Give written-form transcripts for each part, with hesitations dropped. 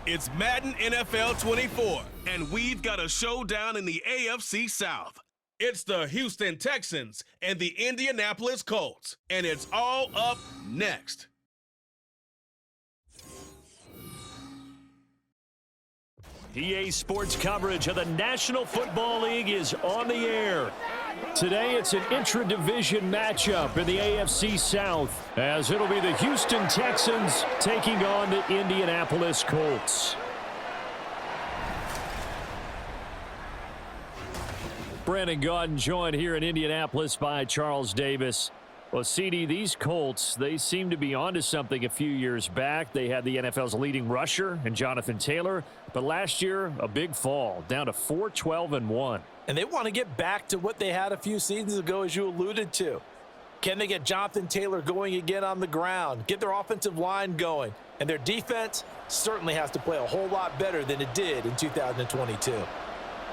It's Madden NFL 24, and we've got a showdown in the AFC South. It's the Houston Texans and the Indianapolis Colts, and it's all up next. EA Sports coverage of the National Football League is on the air. Today, it's an intra-division matchup in the AFC South, as it'll be the Houston Texans taking on the Indianapolis Colts. Brandon Gaudin joined here in Indianapolis by Charles Davis. Well, CD, these Colts, they seem to be onto something a few years back. They had the NFL's leading rusher in Jonathan Taylor, but last year, a big fall, down to 4-12-1. And they want to get back to what they had a few seasons ago, as you alluded to. Can they get Jonathan Taylor going again on the ground, get their offensive line going? And their defense certainly has to play a whole lot better than it did in 2022.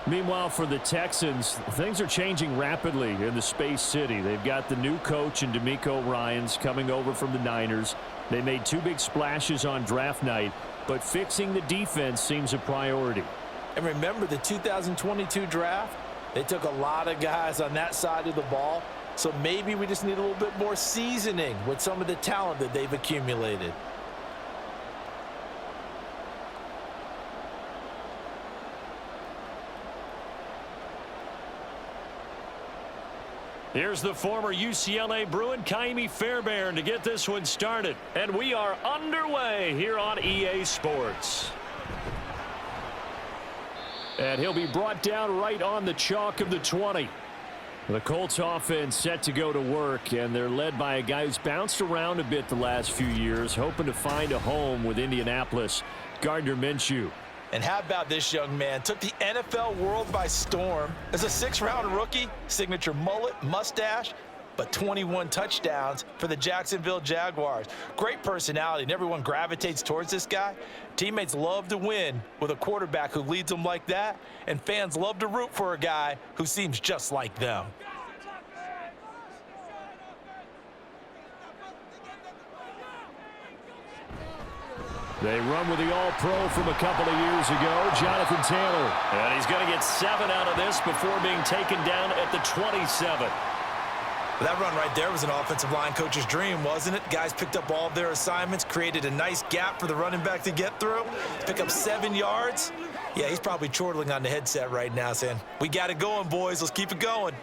Meanwhile, for the Texans, things are changing rapidly in the Space City. They've got the new coach in D'Amico Ryans coming over from the Niners. They made two big splashes on draft night, but fixing the defense seems a priority. And remember the 2022 draft? They took a lot of guys on that side of the ball, so maybe we just need a little bit more seasoning with some of the talent that they've accumulated. Here's the former UCLA Bruin, Kaimi Fairbairn, to get this one started. And we are underway here on EA Sports. And he'll be brought down right on the chalk of the 20. The Colts offense set to go to work, and they're led by a guy who's bounced around a bit the last few years, hoping to find a home with Indianapolis, Gardner Minshew. And how about this young man? Took the NFL world by storm. As a sixth-round rookie, signature mullet, mustache, but 21 touchdowns for the Jacksonville Jaguars. Great personality, and everyone gravitates towards this guy. Teammates love to win with a quarterback who leads them like that, and fans love to root for a guy who seems just like them. They run with the All-Pro from a couple of years ago, Jonathan Taylor. And he's going to get 7 out of this before being taken down at the 27. That run right there was an offensive line coach's dream, wasn't it? Guys picked up all of their assignments, created a nice gap for the running back to get through, pick up 7 yards. Yeah, he's probably chortling on the headset right now saying, "We got it going, boys. Let's keep it going."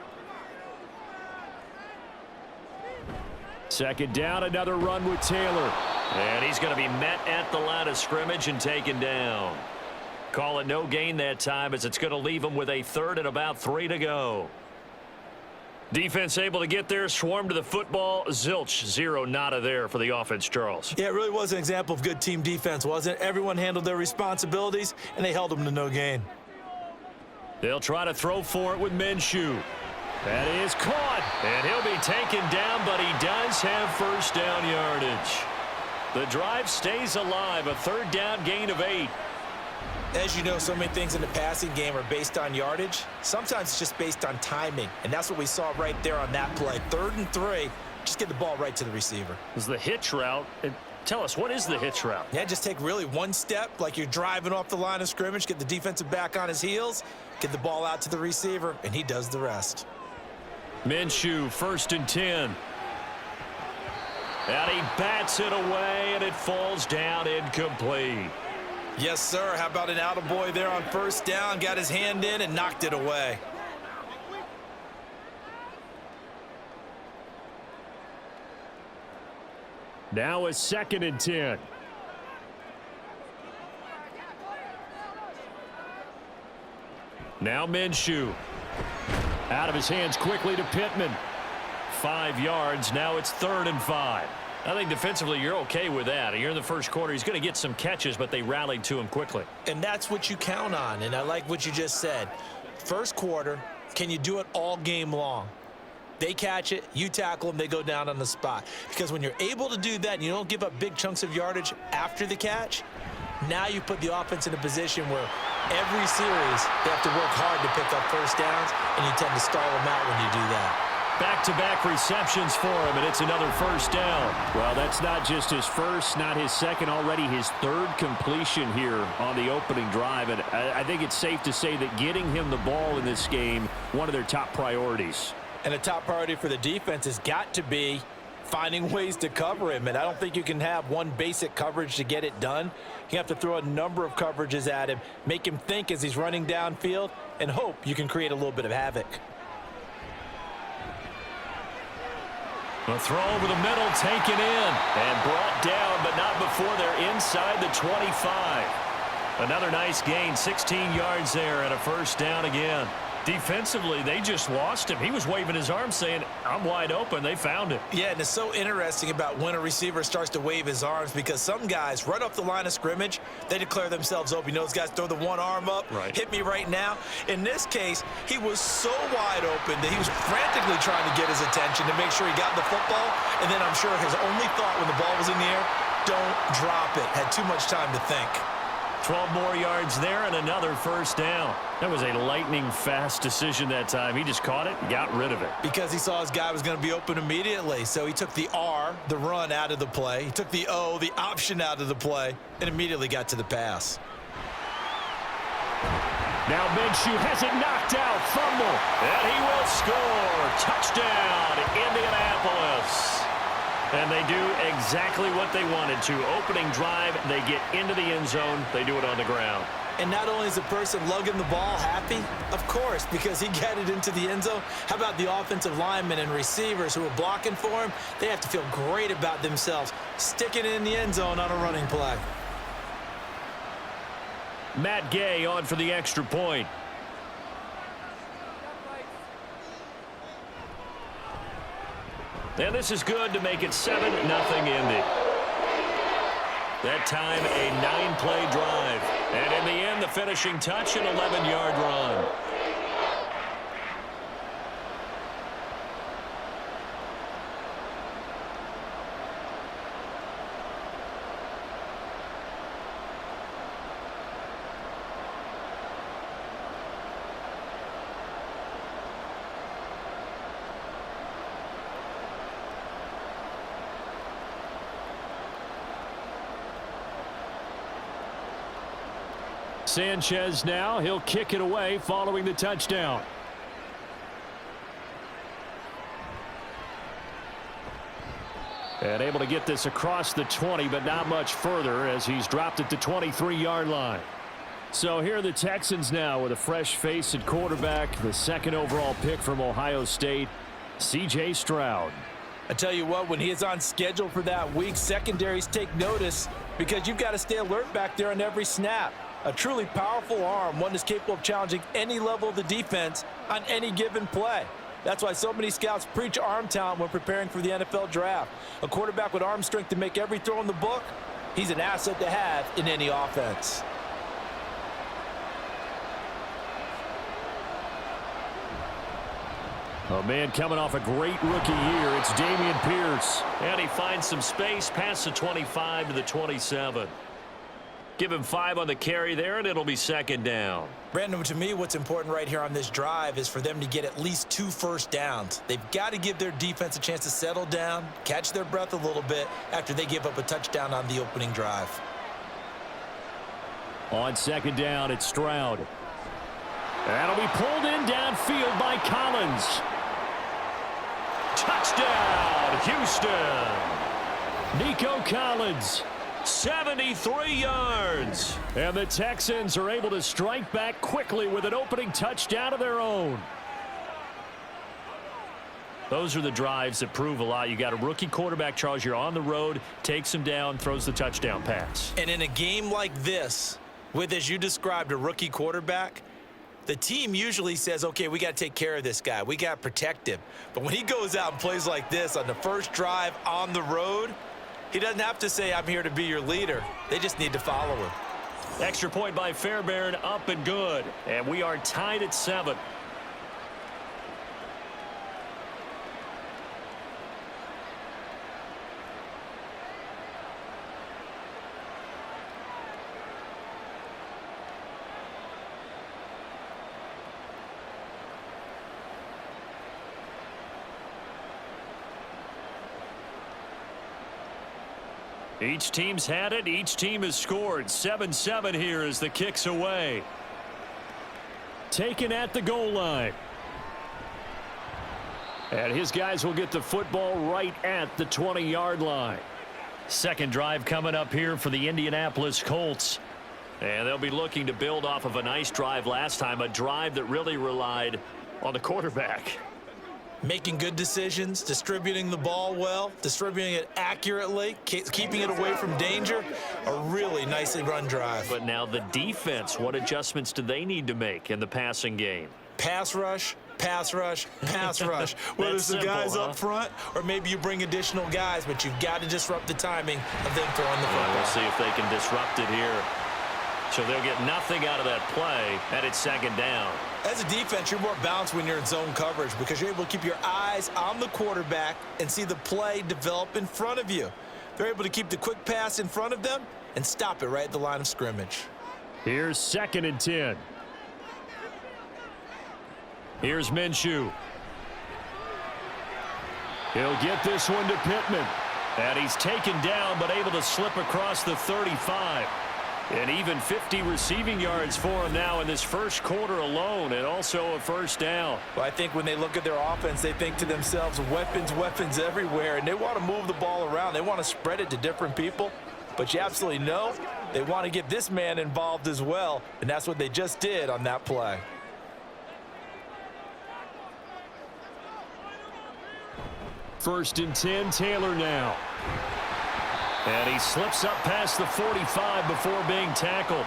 Second down, another run with Taylor. And he's going to be met at the line of scrimmage and taken down. Call it no gain that time, as it's going to leave him with a third and about 3 to go. Defense able to get there, swarm to the football. Zilch, 0 nada there for the offense, Charles. Yeah, it really was an example of good team defense, wasn't it? Everyone handled their responsibilities, and they held them to no gain. They'll try to throw for it with Minshew. That is caught, and he'll be taken down, but he does have first down yardage. The drive stays alive, a third down gain of 8. As you know, so many things in the passing game are based on yardage. Sometimes it's just based on timing, and that's what we saw right there on that play. 3rd and 3, just get the ball right to the receiver. This is the hitch route. Tell us, what is the hitch route? Yeah, just take really one step like you're driving off the line of scrimmage, get the defensive back on his heels, get the ball out to the receiver, and he does the rest. Minshew, 1st and 10. And he bats it away, and it falls down incomplete. Yes, sir. How about an attaboy there on first down? Got his hand in and knocked it away. Now a 2nd and 10. Now Minshew. Out of his hands quickly to Pittman. 5 yards. Now it's 3rd and 5. I think defensively you're okay with that. You're in the first quarter. He's going to get some catches, but they rallied to him quickly. And that's what you count on, and I like what you just said. First quarter, can you do it all game long? They catch it, you tackle them, they go down on the spot. Because when you're able to do that and you don't give up big chunks of yardage after the catch, now you put the offense in a position where every series they have to work hard to pick up first downs, and you tend to stall them out when you do that. Back-to-back receptions for him, and it's another first down. Well, that's not just his first, not his second, already his third completion here on the opening drive. And I think it's safe to say that getting him the ball in this game, one of their top priorities. And a top priority for the defense has got to be finding ways to cover him. And I don't think you can have one basic coverage to get it done. You have to throw a number of coverages at him, make him think as he's running downfield, and hope you can create a little bit of havoc. A throw over the middle, taken in, and brought down, but not before they're inside the 25. Another nice gain, 16 yards there, and a first down again. Defensively, they just lost him. He was waving his arms saying, I'm wide open. They found him. Yeah, and it's so interesting about when a receiver starts to wave his arms, because some guys, right off the line of scrimmage, they declare themselves open. You know, those guys throw the one arm up, hit me right now. In this case, he was so wide open that he was frantically trying to get his attention to make sure he got the football. And then I'm sure his only thought when the ball was in the air, don't drop it. Had too much time to think. 12 more yards there and another first down. That was a lightning-fast decision that time. He just caught it and got rid of it. Because he saw his guy was going to be open immediately. So he took the R, the run, out of the play. He took the O, the option, out of the play, and immediately got to the pass. Now Minshew has it knocked out. Fumble. And he will score. Touchdown, Indianapolis. And they do exactly what they wanted to. Opening drive, they get into the end zone. They do it on the ground. And not only is the person lugging the ball happy, of course, because he got it into the end zone. How about the offensive linemen and receivers who are blocking for him? They have to feel great about themselves, sticking it in the end zone on a running play. Matt Gay on for the extra point. And this is good to make it 7-0 Indy. That time, a 9-play drive. And in the end, the finishing touch, an 11-yard run. Sanchez now, he'll kick it away following the touchdown. And able to get this across the 20, but not much further as he's dropped it to 23-yard line. So here are the Texans now with a fresh face at quarterback, the second overall pick from Ohio State, C.J. Stroud. I tell you what, when he is on schedule for that week, secondaries take notice because you've got to stay alert back there on every snap. A truly powerful arm, one that's capable of challenging any level of the defense on any given play. That's why so many scouts preach arm talent when preparing for the NFL draft. A quarterback with arm strength to make every throw in the book, he's an asset to have in any offense. Oh, man, coming off a great rookie year, it's Dameon Pierce. And he finds some space past the 25 to the 27. Give him 5 on the carry there, and it'll be second down. Brandon, to me, what's important right here on this drive is for them to get at least 2 first downs. They've got to give their defense a chance to settle down, catch their breath a little bit after they give up a touchdown on the opening drive. On second down, it's Stroud. That'll be pulled in downfield by Collins. Touchdown, Houston. Nico Collins. 73 yards. And the Texans are able to strike back quickly with an opening touchdown of their own. Those are the drives that prove a lot. You got a rookie quarterback, Charles. You're on the road, takes him down, throws the touchdown pass. And in a game like this, with, as you described, a rookie quarterback, the team usually says, okay, we got to take care of this guy. We got to protect him. But when he goes out and plays like this on the first drive on the road, he doesn't have to say, I'm here to be your leader. They just need to follow him. Extra point by Fairbairn, up and good. And we are tied at 7. Each team's had it. Each team has scored. 7-7 here as the kick's away. Taken at the goal line. And his guys will get the football right at the 20-yard line. Second drive coming up here for the Indianapolis Colts. And they'll be looking to build off of a nice drive last time, a drive that really relied on the quarterback. Making good decisions, distributing the ball well, distributing it accurately, keeping it away from danger. A really nicely run drive. But now the defense, what adjustments do they need to make in the passing game? Pass rush, pass rush, pass rush. Whether it's the guys up front or maybe you bring additional guys, but you've got to disrupt the timing of them throwing the football. We'll see if they can disrupt it here. So they'll get nothing out of that play, and it's second down. As a defense, you're more balanced when you're in zone coverage because you're able to keep your eyes on the quarterback and see the play develop in front of you. They're able to keep the quick pass in front of them and stop it right at the line of scrimmage. Here's 2nd and 10. Here's Minshew. He'll get this one to Pittman. And he's taken down but able to slip across the 35. And even 50 receiving yards for him now in this first quarter alone, and also a first down. Well, I think when they look at their offense, they think to themselves, weapons, weapons everywhere, and they want to move the ball around. They want to spread it to different people, but you absolutely know they want to get this man involved as well, and that's what they just did on that play. First and 10, Taylor now. And he slips up past the 45 before being tackled.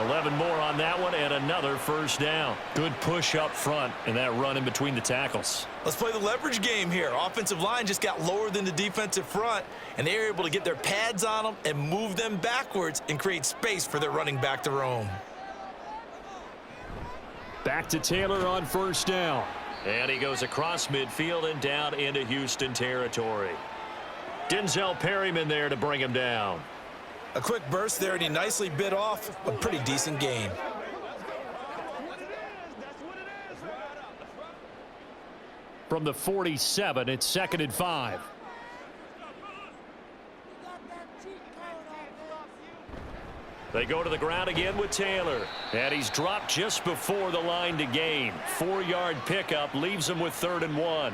11 more on that one and another first down. Good push up front and that run in between the tackles. Let's play the leverage game here. Offensive line just got lower than the defensive front, and they were able to get their pads on them and move them backwards and create space for their running back to roam. Back to Taylor on first down. And he goes across midfield and down into Houston territory. Denzel Perryman there to bring him down. A quick burst there, and he nicely bit off a pretty decent gain. From the 47, it's 2nd and 5. They go to the ground again with Taylor. And he's dropped just before the line to gain. 4-yard pickup leaves him with 3rd and 1.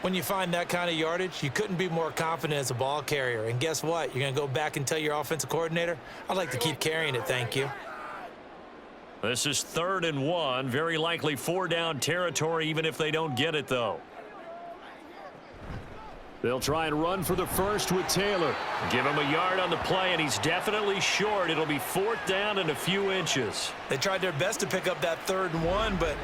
When you find that kind of yardage, you couldn't be more confident as a ball carrier. And guess what? You're going to go back and tell your offensive coordinator, I'd like to keep carrying it, thank you. This is 3rd and 1. Very likely 4-down territory, even if they don't get it, though. They'll try and run for the first with Taylor. Give him a yard on the play, and he's definitely short. It'll be 4th down and a few inches. They tried their best to pick up that 3rd and 1, but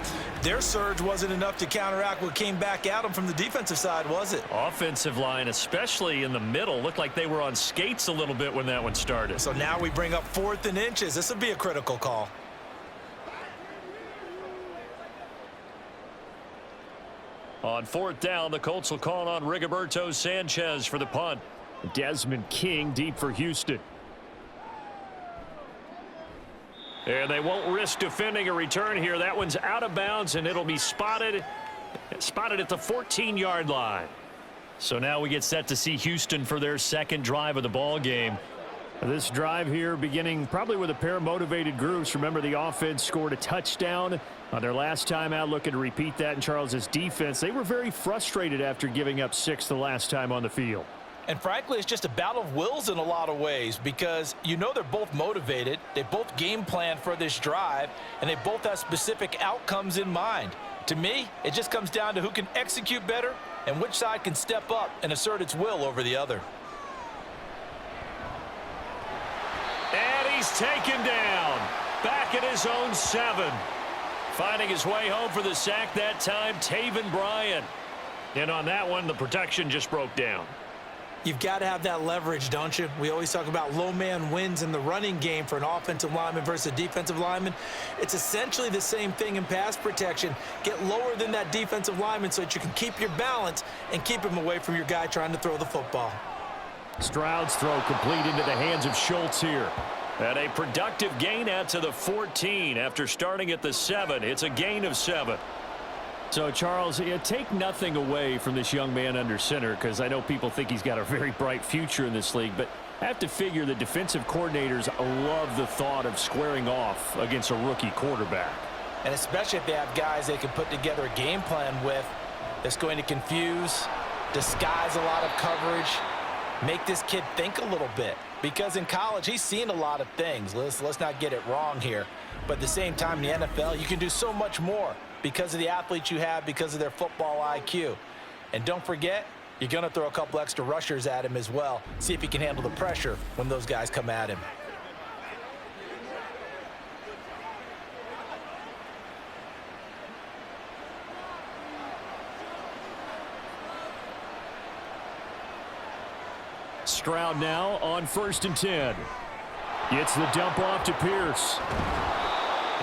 their surge wasn't enough to counteract what came back at them from the defensive side, was it? Offensive line, especially in the middle, looked like they were on skates a little bit when that one started. So now we bring up 4th and inches. This will be a critical call. On 4th down, the Colts will call on Rigoberto Sanchez for the punt. Desmond King deep for Houston. And they won't risk defending a return here. That one's out of bounds, and it'll be spotted at the 14-yard line. So now we get set to see Houston for their second drive of the ball game. This drive here beginning probably with a pair of motivated groups. Remember, the offense scored a touchdown on their last time out, looking to repeat that in Charles's defense. They were very frustrated after giving up 6 the last time on the field. And frankly, it's just a battle of wills in a lot of ways because you know they're both motivated, they both game plan for this drive, and they both have specific outcomes in mind. To me, it just comes down to who can execute better and which side can step up and assert its will over the other. And he's taken down back at his own 7. Finding his way home for the sack that time, Taven Bryan. And on that one, the protection just broke down. You've got to have that leverage, don't you? We always talk about low man wins in the running game for an offensive lineman versus a defensive lineman. It's essentially the same thing in pass protection. Get lower than that defensive lineman so that you can keep your balance and keep him away from your guy trying to throw the football. Stroud's throw complete into the hands of Schultz here. And a productive gain out to the 14 after starting at the 7. It's a gain of 7. So, Charles, take nothing away from this young man under center, because I know people think he's got a very bright future in this league, but I have to figure the defensive coordinators love the thought of squaring off against a rookie quarterback. And especially if they have guys they can put together a game plan with that's going to confuse, disguise a lot of coverage, make this kid think a little bit. Because in college, he's seen a lot of things. Let's not get it wrong here. But at the same time, in the NFL, you can do so much more because of the athletes you have, because of their football IQ. And don't forget, you're going to throw a couple extra rushers at him as well. See if he can handle the pressure when those guys come at him. Stroud now on 1st and 10. Gets the dump off to Pierce.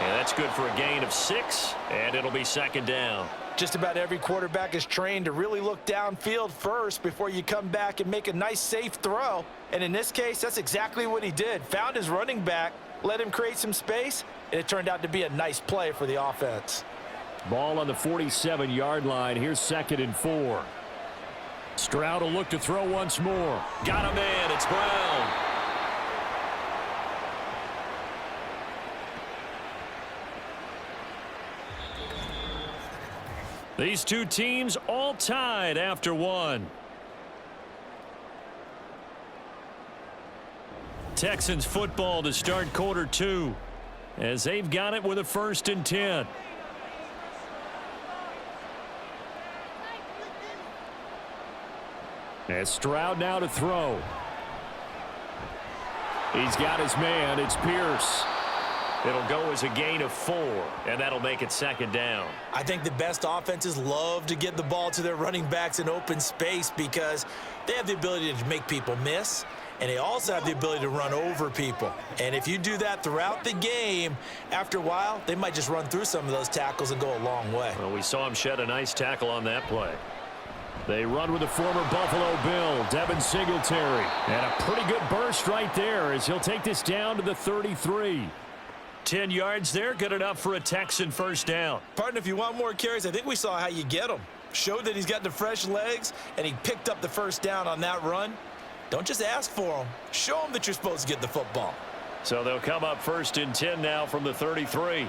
And that's good for a gain of 6, and it'll be 2nd down. Just about every quarterback is trained to really look downfield first before you come back and make a nice, safe throw. And in this case, that's exactly what he did. Found his running back, let him create some space, and it turned out to be a nice play for the offense. Ball on the 47-yard line. Here's 2nd and 4. Stroud will look to throw once more. Got a man. It's Brown. These two teams all tied after one. Texans football to start quarter 2 as they've got it with a 1st and 10. And Stroud now to throw. He's got his man. It's Pierce. It'll go as a gain of 4, and that'll make it 2nd down. I think the best offenses love to get the ball to their running backs in open space because they have the ability to make people miss, and they also have the ability to run over people. And if you do that throughout the game, after a while, they might just run through some of those tackles and go a long way. Well, we saw him shed a nice tackle on that play. They run with the former Buffalo Bill, Devin Singletary. And a pretty good burst right there as he'll take this down to the 33. 10 yards there, good enough for a Texan 1st down. Partner, if you want more carries, I think we saw how you get them. Showed that he's got the fresh legs, and he picked up the 1st down on that run. Don't just ask for them. Show them that you're supposed to get the football. So they'll come up 1st and 10 now from the 33.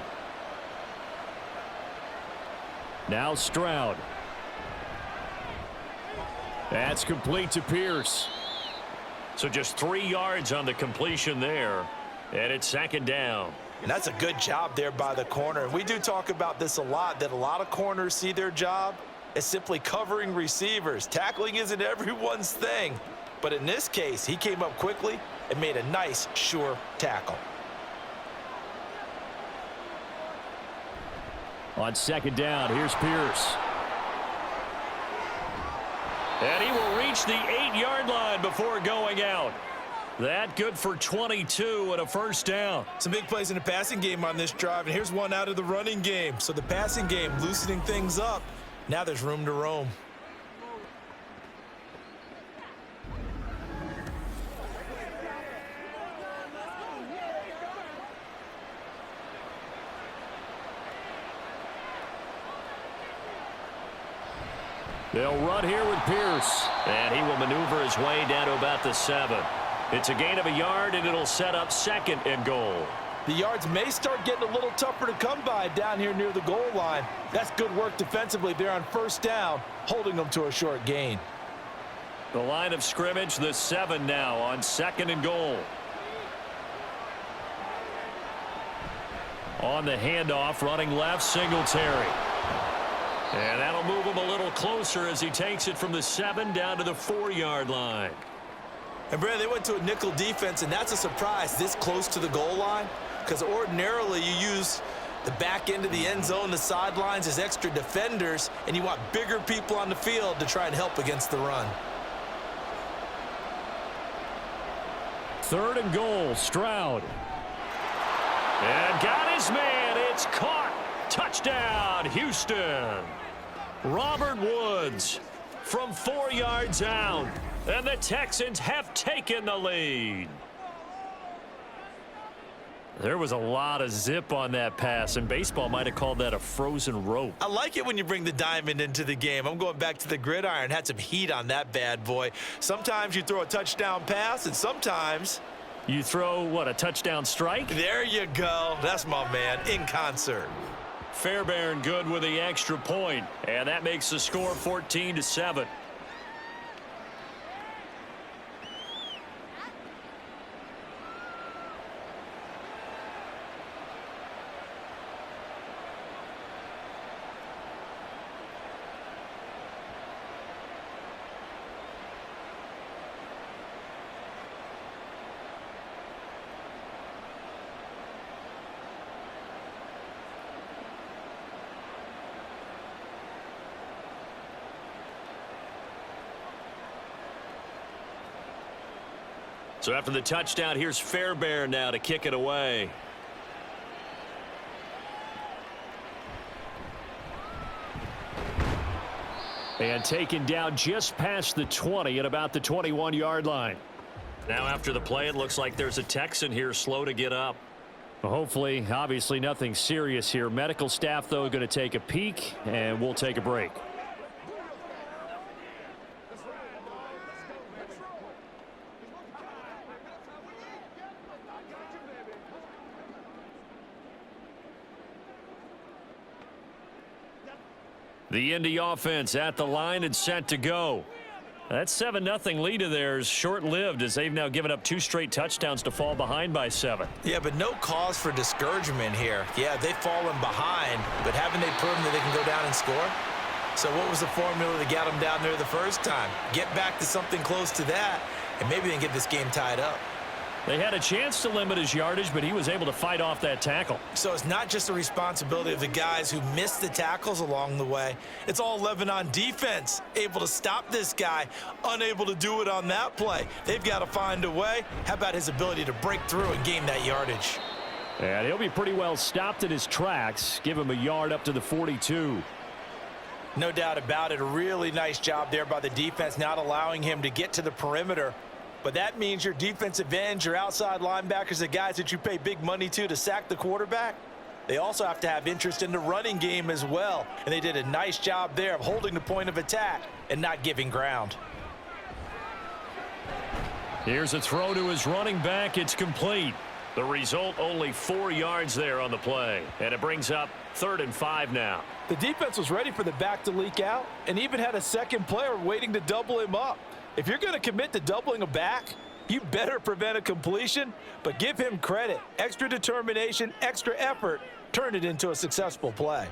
Now Stroud. That's complete to Pierce. So just 3 yards on the completion there, and it's 2nd down. And that's a good job there by the corner. We do talk about this a lot, that a lot of corners see their job as simply covering receivers. Tackling isn't everyone's thing. But in this case, he came up quickly and made a nice, sure tackle. On 2nd down, here's Pierce. And he will reach the 8-yard line before going out. That good for 22 and a 1st down. Some big plays in the passing game on this drive, and here's one out of the running game. So the passing game loosening things up. Now there's room to roam. They'll run here with Pierce. And he will maneuver his way down to about the 7. It's a gain of a yard, and it'll set up 2nd and goal. The yards may start getting a little tougher to come by down here near the goal line. That's good work defensively there on 1st down, holding them to a short gain. The line of scrimmage, the 7 now on 2nd and goal. On the handoff, running left, Singletary. And that'll move him a little closer as he takes it from the 7 down to the 4-yard line. And, Brad, they went to a nickel defense, and that's a surprise this close to the goal line, because ordinarily you use the back end of the end zone, the sidelines as extra defenders, and you want bigger people on the field to try and help against the run. 3rd and goal, Stroud. And got his man. It's caught. Touchdown, Houston. Robert Woods from 4 yards out. And the Texans have taken the lead. There was a lot of zip on that pass, and baseball might have called that a frozen rope. I like it when you bring the diamond into the game. I'm going back to the gridiron. Had some heat on that bad boy. Sometimes you throw a touchdown pass, and sometimes you throw, what, a touchdown strike? There you go. That's my man, in concert. Fairbairn good with the extra point, and that makes the score 14-7. So after the touchdown, here's Fairbairn now to kick it away. And taken down just past the 20 at about the 21-yard line. Now after the play, it looks like there's a Texan here slow to get up. Well, hopefully, obviously nothing serious here. Medical staff, though, going to take a peek, and we'll take a break. The Indy offense at the line and set to go. That 7-0 lead of theirs short-lived as they've now given up 2 straight touchdowns to fall behind by 7. Yeah, but no cause for discouragement here. Yeah, they've fallen behind, but haven't they proven that they can go down and score? So what was the formula that got them down there the first time? Get back to something close to that, and maybe they can get this game tied up. They had a chance to limit his yardage, but he was able to fight off that tackle. So it's not just the responsibility of the guys who missed the tackles along the way. It's all 11 on defense, able to stop this guy, unable to do it on that play. They've got to find a way. How about his ability to break through and gain that yardage? And he'll be pretty well stopped in his tracks. Give him a yard up to the 42. No doubt about it. A really nice job there by the defense, not allowing him to get to the perimeter. But that means your defensive ends, your outside linebackers, the guys that you pay big money to sack the quarterback, they also have to have interest in the running game as well. And they did a nice job there of holding the point of attack and not giving ground. Here's a throw to his running back. It's complete. The result, only 4 yards there on the play. And it brings up 3rd and 5 now. The defense was ready for the back to leak out and even had a second player waiting to double him up. If you're going to commit to doubling a back, you better prevent a completion, but give him credit. Extra determination, extra effort, turn it into a successful play.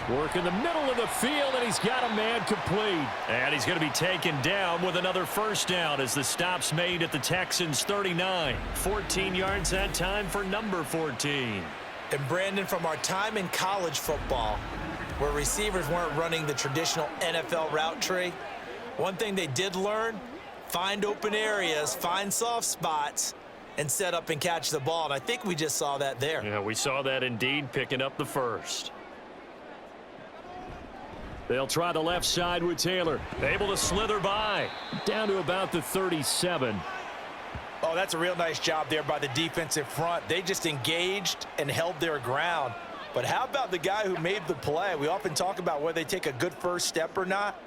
Work in the middle of the field, and he's got a man complete. And he's going to be taken down with another first down as the stop's made at the Texans' 39. 14 yards that time for number 14. And Brandon, from our time in college football, where receivers weren't running the traditional NFL route tree, one thing they did learn, find open areas, find soft spots, and set up and catch the ball. And I think we just saw that there. Yeah, we saw that indeed, picking up the first. They'll try the left side with Taylor. Able to slither by. Down to about the 37. Oh, that's a real nice job there by the defensive front. They just engaged and held their ground. But how about the guy who made the play? We often talk about whether they take a good first step or not.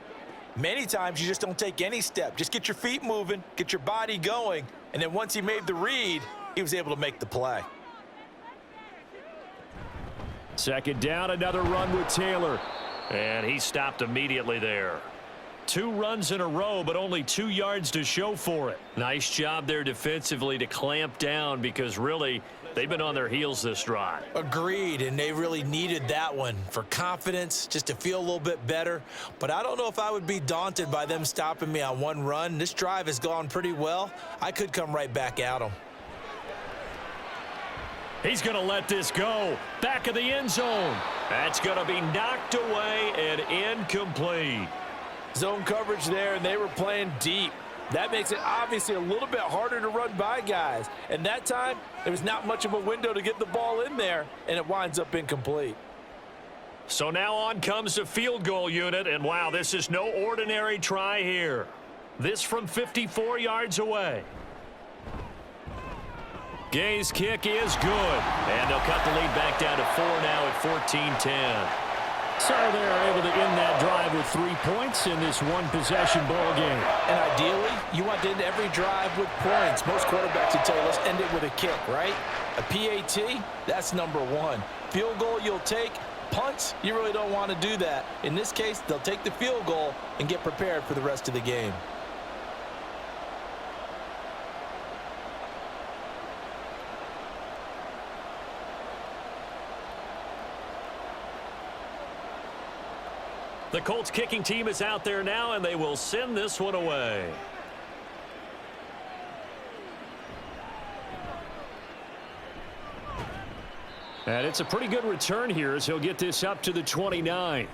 Many times you just don't take any step. Just get your feet moving, get your body going, and then once he made the read, he was able to make the play. Second down, another run with Taylor. And he stopped immediately there. 2 runs in a row, but only 2 yards to show for it. Nice job there defensively to clamp down because really they've been on their heels this drive. Agreed, and they really needed that one for confidence, just to feel a little bit better. But I don't know if I would be daunted by them stopping me on one run. This drive has gone pretty well. I could come right back at them. He's going to let this go. Back of the end zone. That's going to be knocked away and incomplete. Zone coverage there, and they were playing deep. That makes it obviously a little bit harder to run by guys. And that time, there was not much of a window to get the ball in there, and it winds up incomplete. So now on comes the field goal unit, and wow, this is no ordinary try here. This from 54 yards away. Gay's kick is good. And they'll cut the lead back down to 4 now at 14-10. So they're able to end that drive with 3 points in this one-possession ball game. And ideally, you want to end every drive with points. Most quarterbacks would tell you, let's end it with a kick, right? A PAT, that's number 1. Field goal you'll take. Punts, you really don't want to do that. In this case, they'll take the field goal and get prepared for the rest of the game. The Colts kicking team is out there now, and they will send this one away. And it's a pretty good return here as he'll get this up to the 29.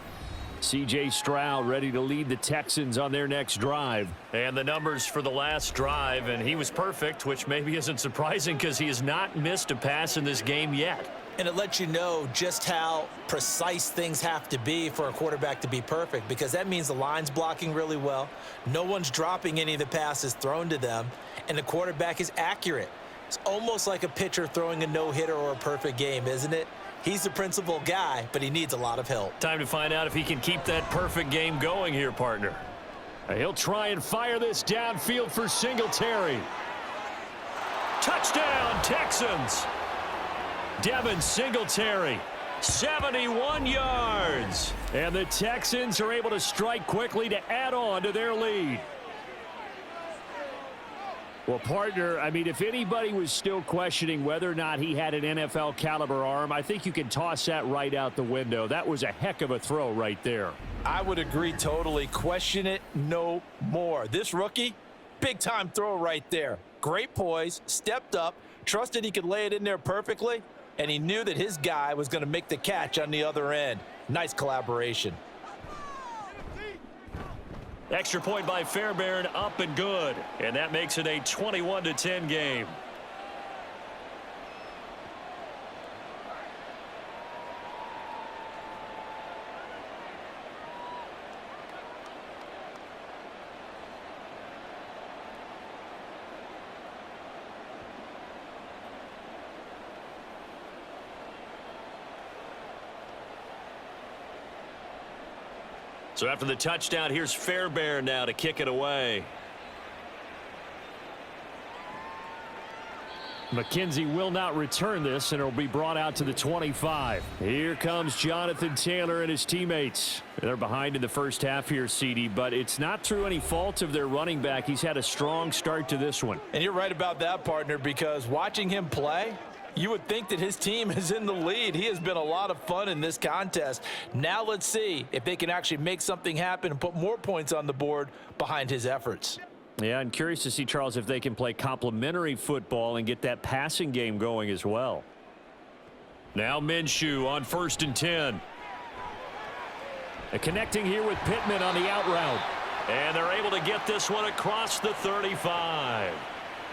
C.J. Stroud ready to lead the Texans on their next drive. And the numbers for the last drive, and he was perfect, which maybe isn't surprising because he has not missed a pass in this game yet. And it lets you know just how precise things have to be for a quarterback to be perfect, because that means the line's blocking really well, no one's dropping any of the passes thrown to them, and the quarterback is accurate. It's almost like a pitcher throwing a no-hitter or a perfect game, isn't it? He's the principal guy, but he needs a lot of help. Time to find out if he can keep that perfect game going here, partner. He'll try and fire this downfield for Singletary. Touchdown, Texans! Devin Singletary, 71 yards. And the Texans are able to strike quickly to add on to their lead. Well, partner, I mean, if anybody was still questioning whether or not he had an NFL caliber arm, I think you can toss that right out the window. That was a heck of a throw right there. I would agree totally. Question it no more. This rookie, big-time throw right there. Great poise, stepped up, trusted he could lay it in there perfectly, and he knew that his guy was going to make the catch on the other end. Nice collaboration. Extra point by Fairbairn, up and good. And that makes it a 21-10 game. So after the touchdown, here's Fairbairn now to kick it away. McKenzie will not return this, and it'll be brought out to the 25. Here comes Jonathan Taylor and his teammates. They're behind in the first half here, CD, but it's not through any fault of their running back. He's had a strong start to this one. And you're right about that, partner, because watching him play, you would think that his team is in the lead. He has been a lot of fun in this contest. Now let's see if they can actually make something happen and put more points on the board behind his efforts. Yeah, I'm curious to see, Charles, if they can play complementary football and get that passing game going as well. Now Minshew on 1st and 10. Connecting here with Pittman on the out route. And they're able to get this one across the 35.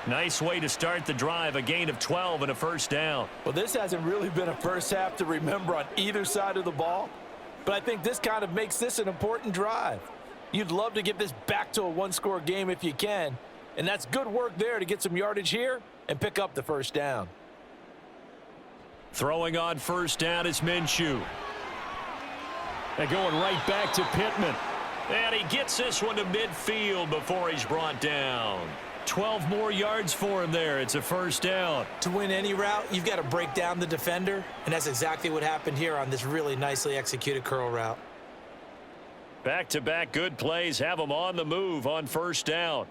Nice way to start the drive, a gain of 12 and a first down. Well, this hasn't really been a first half to remember on either side of the ball, but I think this kind of makes this an important drive. You'd love to get this back to a one-score game if you can, and that's good work there to get some yardage here and pick up the first down. Throwing on first down is Minshew. And going right back to Pittman. And he gets this one to midfield before he's brought down. 12 more yards for him there. It's a first down. To win any route, you've got to break down the defender, and that's exactly what happened here on this really nicely executed curl route. Back-to-back good plays have him on the move on first down.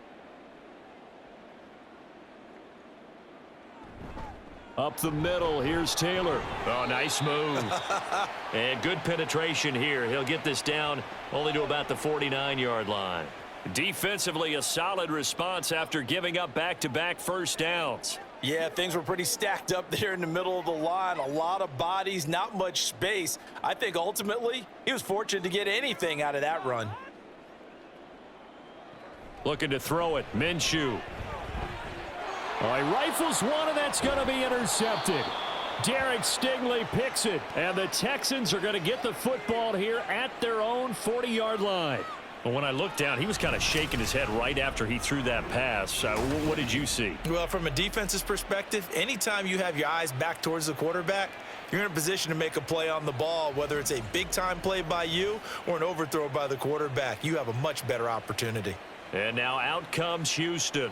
Up the middle, here's Taylor. Oh, nice move. And good penetration here. He'll get this down only to about the 49-yard line. Defensively, a solid response after giving up back-to-back first downs. Yeah, things were pretty stacked up there in the middle of the line. A lot of bodies, not much space. I think ultimately he was fortunate to get anything out of that run. Looking to throw it, Minshew. Oh, he rifles one, and that's going to be intercepted. Derek Stingley picks it, and the Texans are going to get the football here at their own 40-yard line. Well, when I looked down, he was kind of shaking his head right after he threw that pass. What did you see? Well, from a defense's perspective, anytime you have your eyes back towards the quarterback, you're in a position to make a play on the ball, whether it's a big-time play by you or an overthrow by the quarterback. You have a much better opportunity. And now out comes Houston.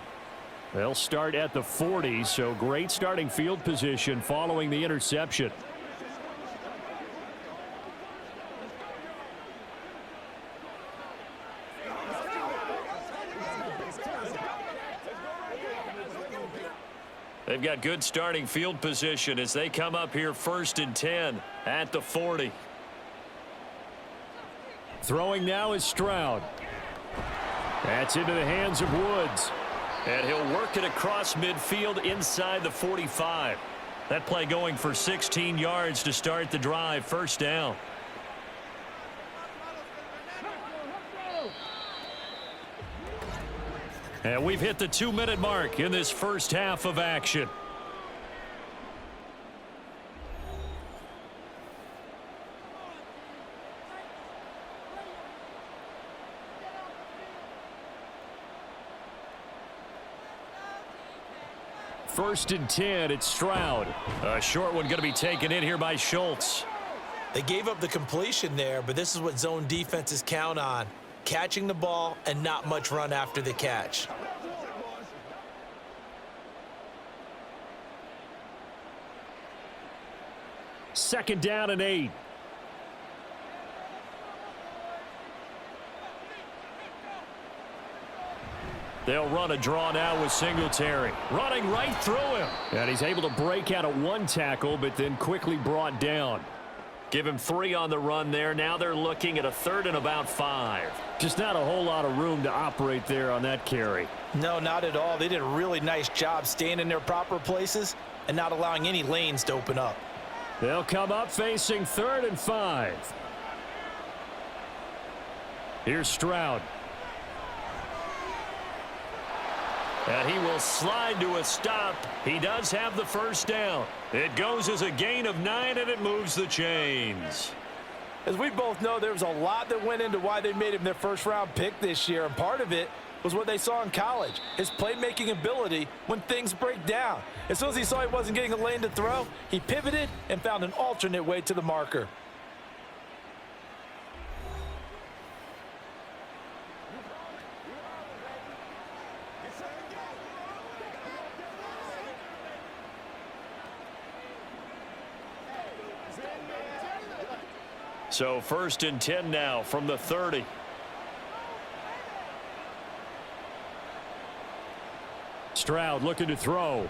They'll start at the 40, so great starting field position following the interception. They've got good starting field position as they come up here 1st and 10 at the 40. Throwing now is Stroud. That's into the hands of Woods. And he'll work it across midfield inside the 45. That play going for 16 yards to start the drive. 1st down. And we've hit the 2-minute mark in this first half of action. First and 10, it's Stroud. A short one going to be taken in here by Schultz. They gave up the completion there, but this is what zone defenses count on. Catching the ball and not much run after the catch. Second down and 8. They'll run a draw now with Singletary. Running right through him. And he's able to break out of one tackle, but then quickly brought down. Give him 3 on the run there. Now they're looking at a 3rd and about 5. Just not a whole lot of room to operate there on that carry. No, not at all. They did a really nice job staying in their proper places and not allowing any lanes to open up. They'll come up facing 3rd and 5. Here's Stroud. And he will slide to a stop. He does have the 1st down. It goes as a gain of 9, and it moves the chains. As we both know, there was a lot that went into why they made him their first-round pick this year, and part of it was what they saw in college, his playmaking ability when things break down. As soon as he saw he wasn't getting a lane to throw, he pivoted and found an alternate way to the marker. So 1st and 10 now from the 30. Stroud looking to throw.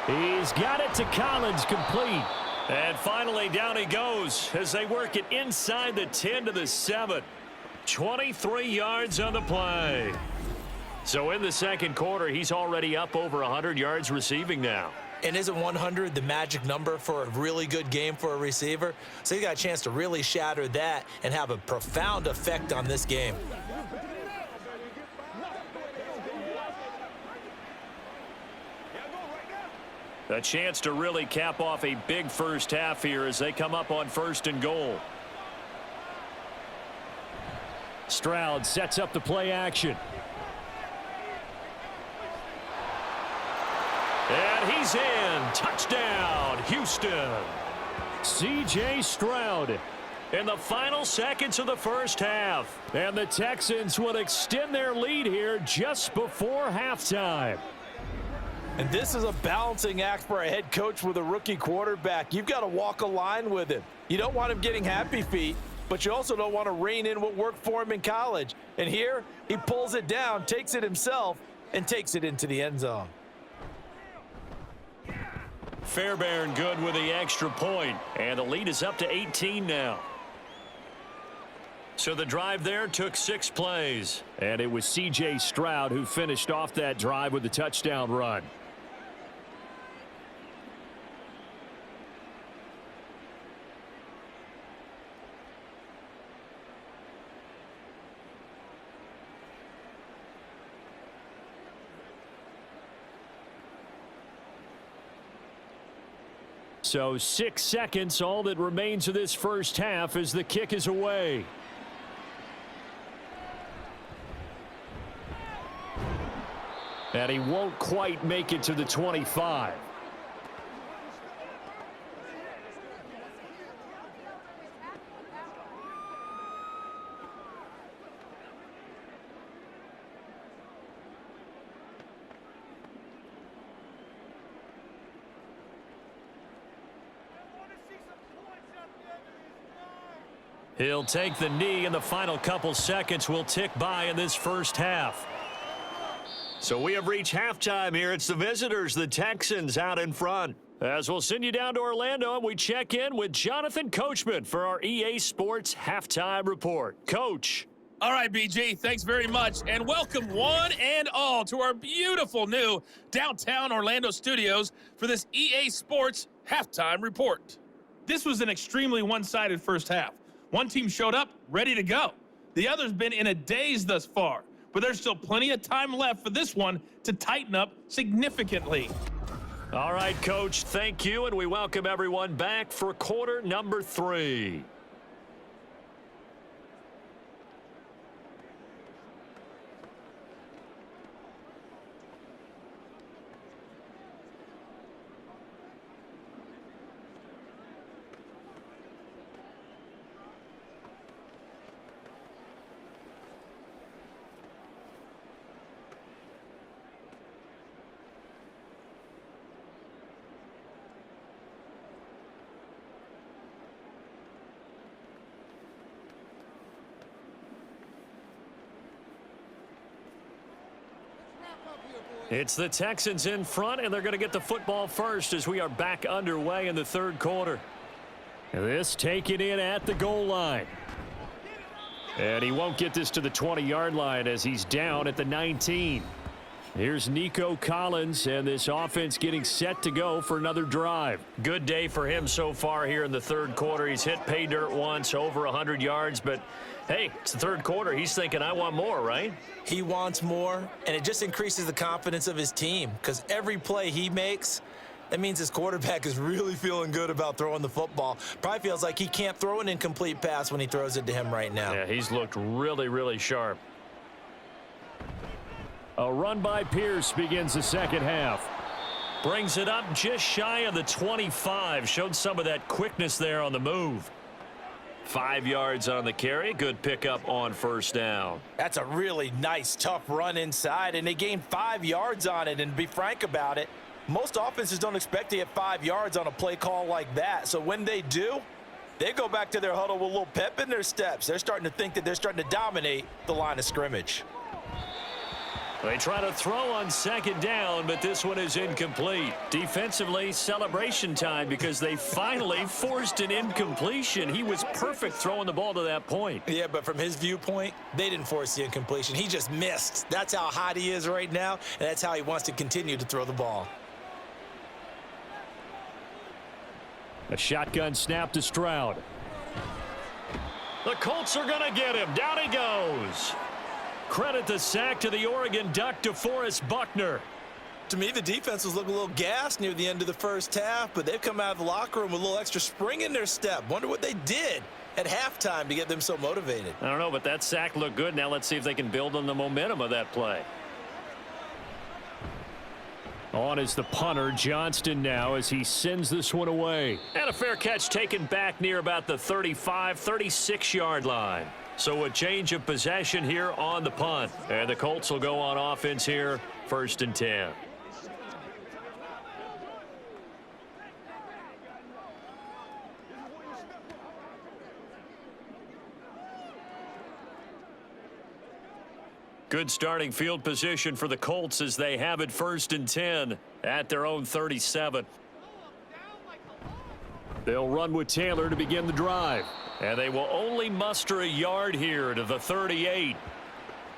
He's got it to Collins, complete. And finally down he goes as they work it inside the 10 to the 7. 23 yards on the play. So in the second quarter, he's already up over 100 yards receiving now. And isn't 100 the magic number for a really good game for a receiver? So you got a chance to really shatter that and have a profound effect on this game. A chance to really cap off a big first half here as they come up on 1st and goal. Stroud sets up the play action. And he's in. Touchdown, Houston. C.J. Stroud. In the final seconds of the first half. And the Texans will extend their lead here just before halftime. And this is a balancing act for a head coach with a rookie quarterback. You've got to walk a line with him. You don't want him getting happy feet, but you also don't want to rein in what worked for him in college. And here, he pulls it down, takes it himself, and takes it into the end zone. Fairbairn good with the extra point, and the lead is up to 18 now. So the drive there took 6 plays. And it was C.J. Stroud who finished off that drive with the touchdown run. So 6 seconds, all that remains of this first half as the kick is away. And he won't quite make it to the 25. He'll take the knee, and the final couple seconds will tick by in this first half. So we have reached halftime here. It's the visitors, the Texans, out in front. As we'll send you down to Orlando, and we check in with Jonathan Coachman for our EA Sports Halftime Report. Coach. All right, BG, thanks very much, and welcome one and all to our beautiful new downtown Orlando studios for this EA Sports Halftime Report. This was an extremely one-sided first half. One team showed up ready to go. The other's been in a daze thus far, but there's still plenty of time left for this one to tighten up significantly. All right, Coach, thank you, and we welcome everyone back for quarter number 3. It's the Texans in front, and they're going to get the football first as we are back underway in the third quarter. This taken in at the goal line. And he won't get this to the 20-yard line as he's down at the 19. Here's Nico Collins, and this offense getting set to go for another drive. Good day for him so far here in the third quarter. He's hit pay dirt once, over 100 yards, but hey, it's the third quarter. He's thinking, I want more, right? He wants more, and it just increases the confidence of his team because every play he makes, that means his quarterback is really feeling good about throwing the football. Probably feels like he can't throw an incomplete pass when he throws it to him right now. Yeah, he's looked really, really sharp. A run by Pierce begins the second half. Brings it up just shy of the 25. Showed some of that quickness there on the move. 5 yards on the carry. Good pickup on first down. That's a really nice, tough run inside, and they gained 5 yards on it. And to be frank about it, most offenses don't expect to get 5 yards on a play call like that. So when they do, they go back to their huddle with a little pep in their steps. They're starting to think that they're starting to dominate the line of scrimmage. They try to throw on second down, but this one is incomplete. Defensively, celebration time because they finally forced an incompletion. He was perfect throwing the ball to that point. Yeah, but from his viewpoint, they didn't force the incompletion. He just missed. That's how hot he is right now, and that's how he wants to continue to throw the ball. A shotgun snap to Stroud. The Colts are going to get him. Down he goes. Credit the sack to the Oregon Duck, DeForest Buckner. To me, the defense was looking a little gassed near the end of the first half, but they've come out of the locker room with a little extra spring in their step. Wonder what they did at halftime to get them so motivated. I don't know, but that sack looked good. Now let's see if they can build on the momentum of that play. On is the punter, Johnston, now as he sends this one away. And a fair catch taken back near about the 35, 36-yard line. So a change of possession here on the punt. And the Colts will go on offense here, 1st and 10. Good starting field position for the Colts as they have it 1st and 10 at their own 37. They'll run with Taylor to begin the drive. And they will only muster a yard here to the 38.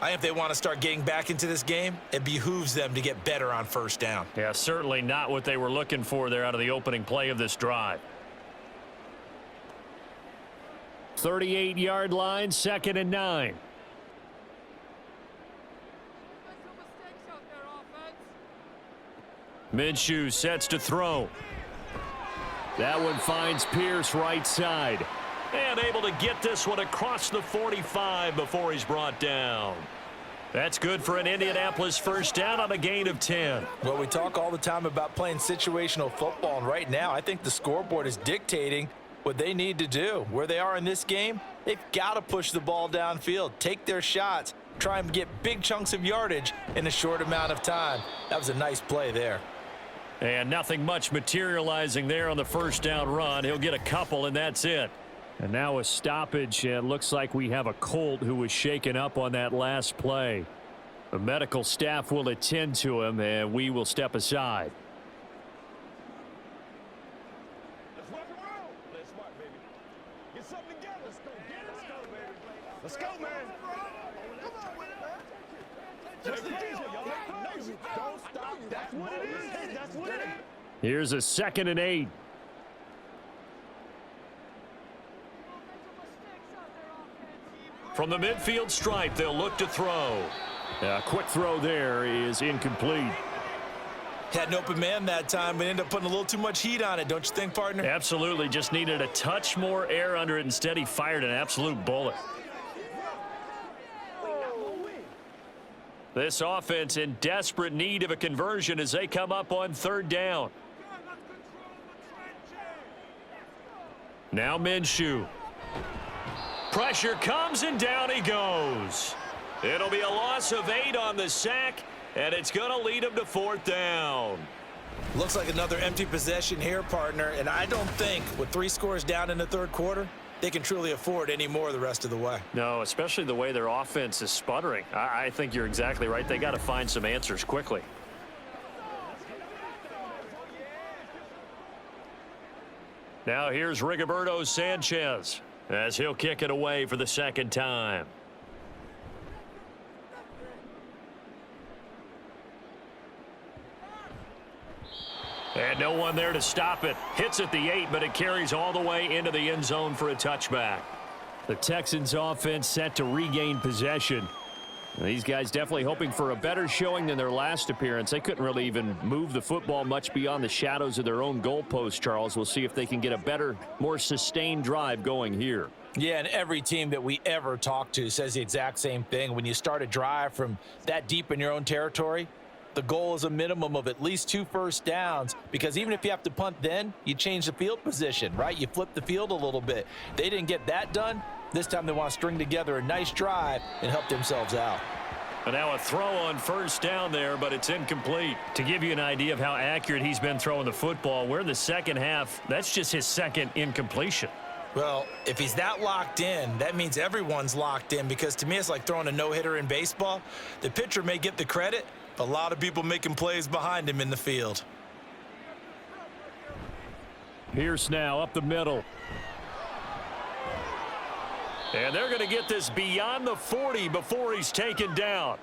I think if they want to start getting back into this game, it behooves them to get better on first down. Yeah, certainly not what they were looking for there out of the opening play of this drive. 38-yard line, 2nd and 9. Minshew sets to throw. That one finds Pierce right side. And able to get this one across the 45 before he's brought down. That's good for an Indianapolis first down on a gain of 10. Well, we talk all the time about playing situational football, and right now I think the scoreboard is dictating what they need to do. Where they are in this game, they've got to push the ball downfield, take their shots, try and get big chunks of yardage in a short amount of time. That was a nice play there. And nothing much materializing there on the first down run. He'll get a couple, and that's it. And now a stoppage. It looks like we have a Colt who was shaken up on that last play. The medical staff will attend to him, and we will step aside. Let's rock and roll. Let's rock, baby. Get something together. Let's go. Get it. Let's go, baby. Let's go, man. Come on with it, man. What's the deal, y'all? Don't stop. That's what it is. That's what it is. Here's a 2nd and 8. From the midfield stripe, they'll look to throw. A quick throw there is incomplete. Had an open man that time, but ended up putting a little too much heat on it, don't you think, partner? Absolutely. Just needed a touch more air under it. Instead, he fired an absolute bullet. This offense in desperate need of a conversion as they come up on 3rd down. Now Minshew. Pressure comes, and down he goes. It'll be a loss of 8 on the sack, and it's going to lead him to 4th down. Looks like another empty possession here, partner, and I don't think with 3 scores down in the 3rd quarter, they can truly afford any more the rest of the way. No, especially the way their offense is sputtering. I think you're exactly right. They got to find some answers quickly. Now here's Rigoberto Sanchez as he'll kick it away for the 2nd time. And no one there to stop it. Hits at the 8, but it carries all the way into the end zone for a touchback. The Texans offense set to regain possession. These guys definitely hoping for a better showing than their last appearance. They couldn't really even move the football much beyond the shadows of their own goalpost, Charles. We'll see if they can get a better, more sustained drive going here. Yeah, and every team that we ever talk to says the exact same thing. When you start a drive from that deep in your own territory, the goal is a minimum of at least 2 first downs, because even if you have to punt then, you change the field position, right? You flip the field a little bit. They didn't get that done. This time they want to string together a nice drive and help themselves out. And now a throw on first down there, but it's incomplete. To give you an idea of how accurate he's been throwing the football, we're in the 2nd half. That's just his 2nd incompletion. Well, if he's that locked in, that means everyone's locked in, because to me it's like throwing a no-hitter in baseball. The pitcher may get the credit, but a lot of people making plays behind him in the field. Pierce now up the middle. And they're going to get this beyond the 40 before he's taken down.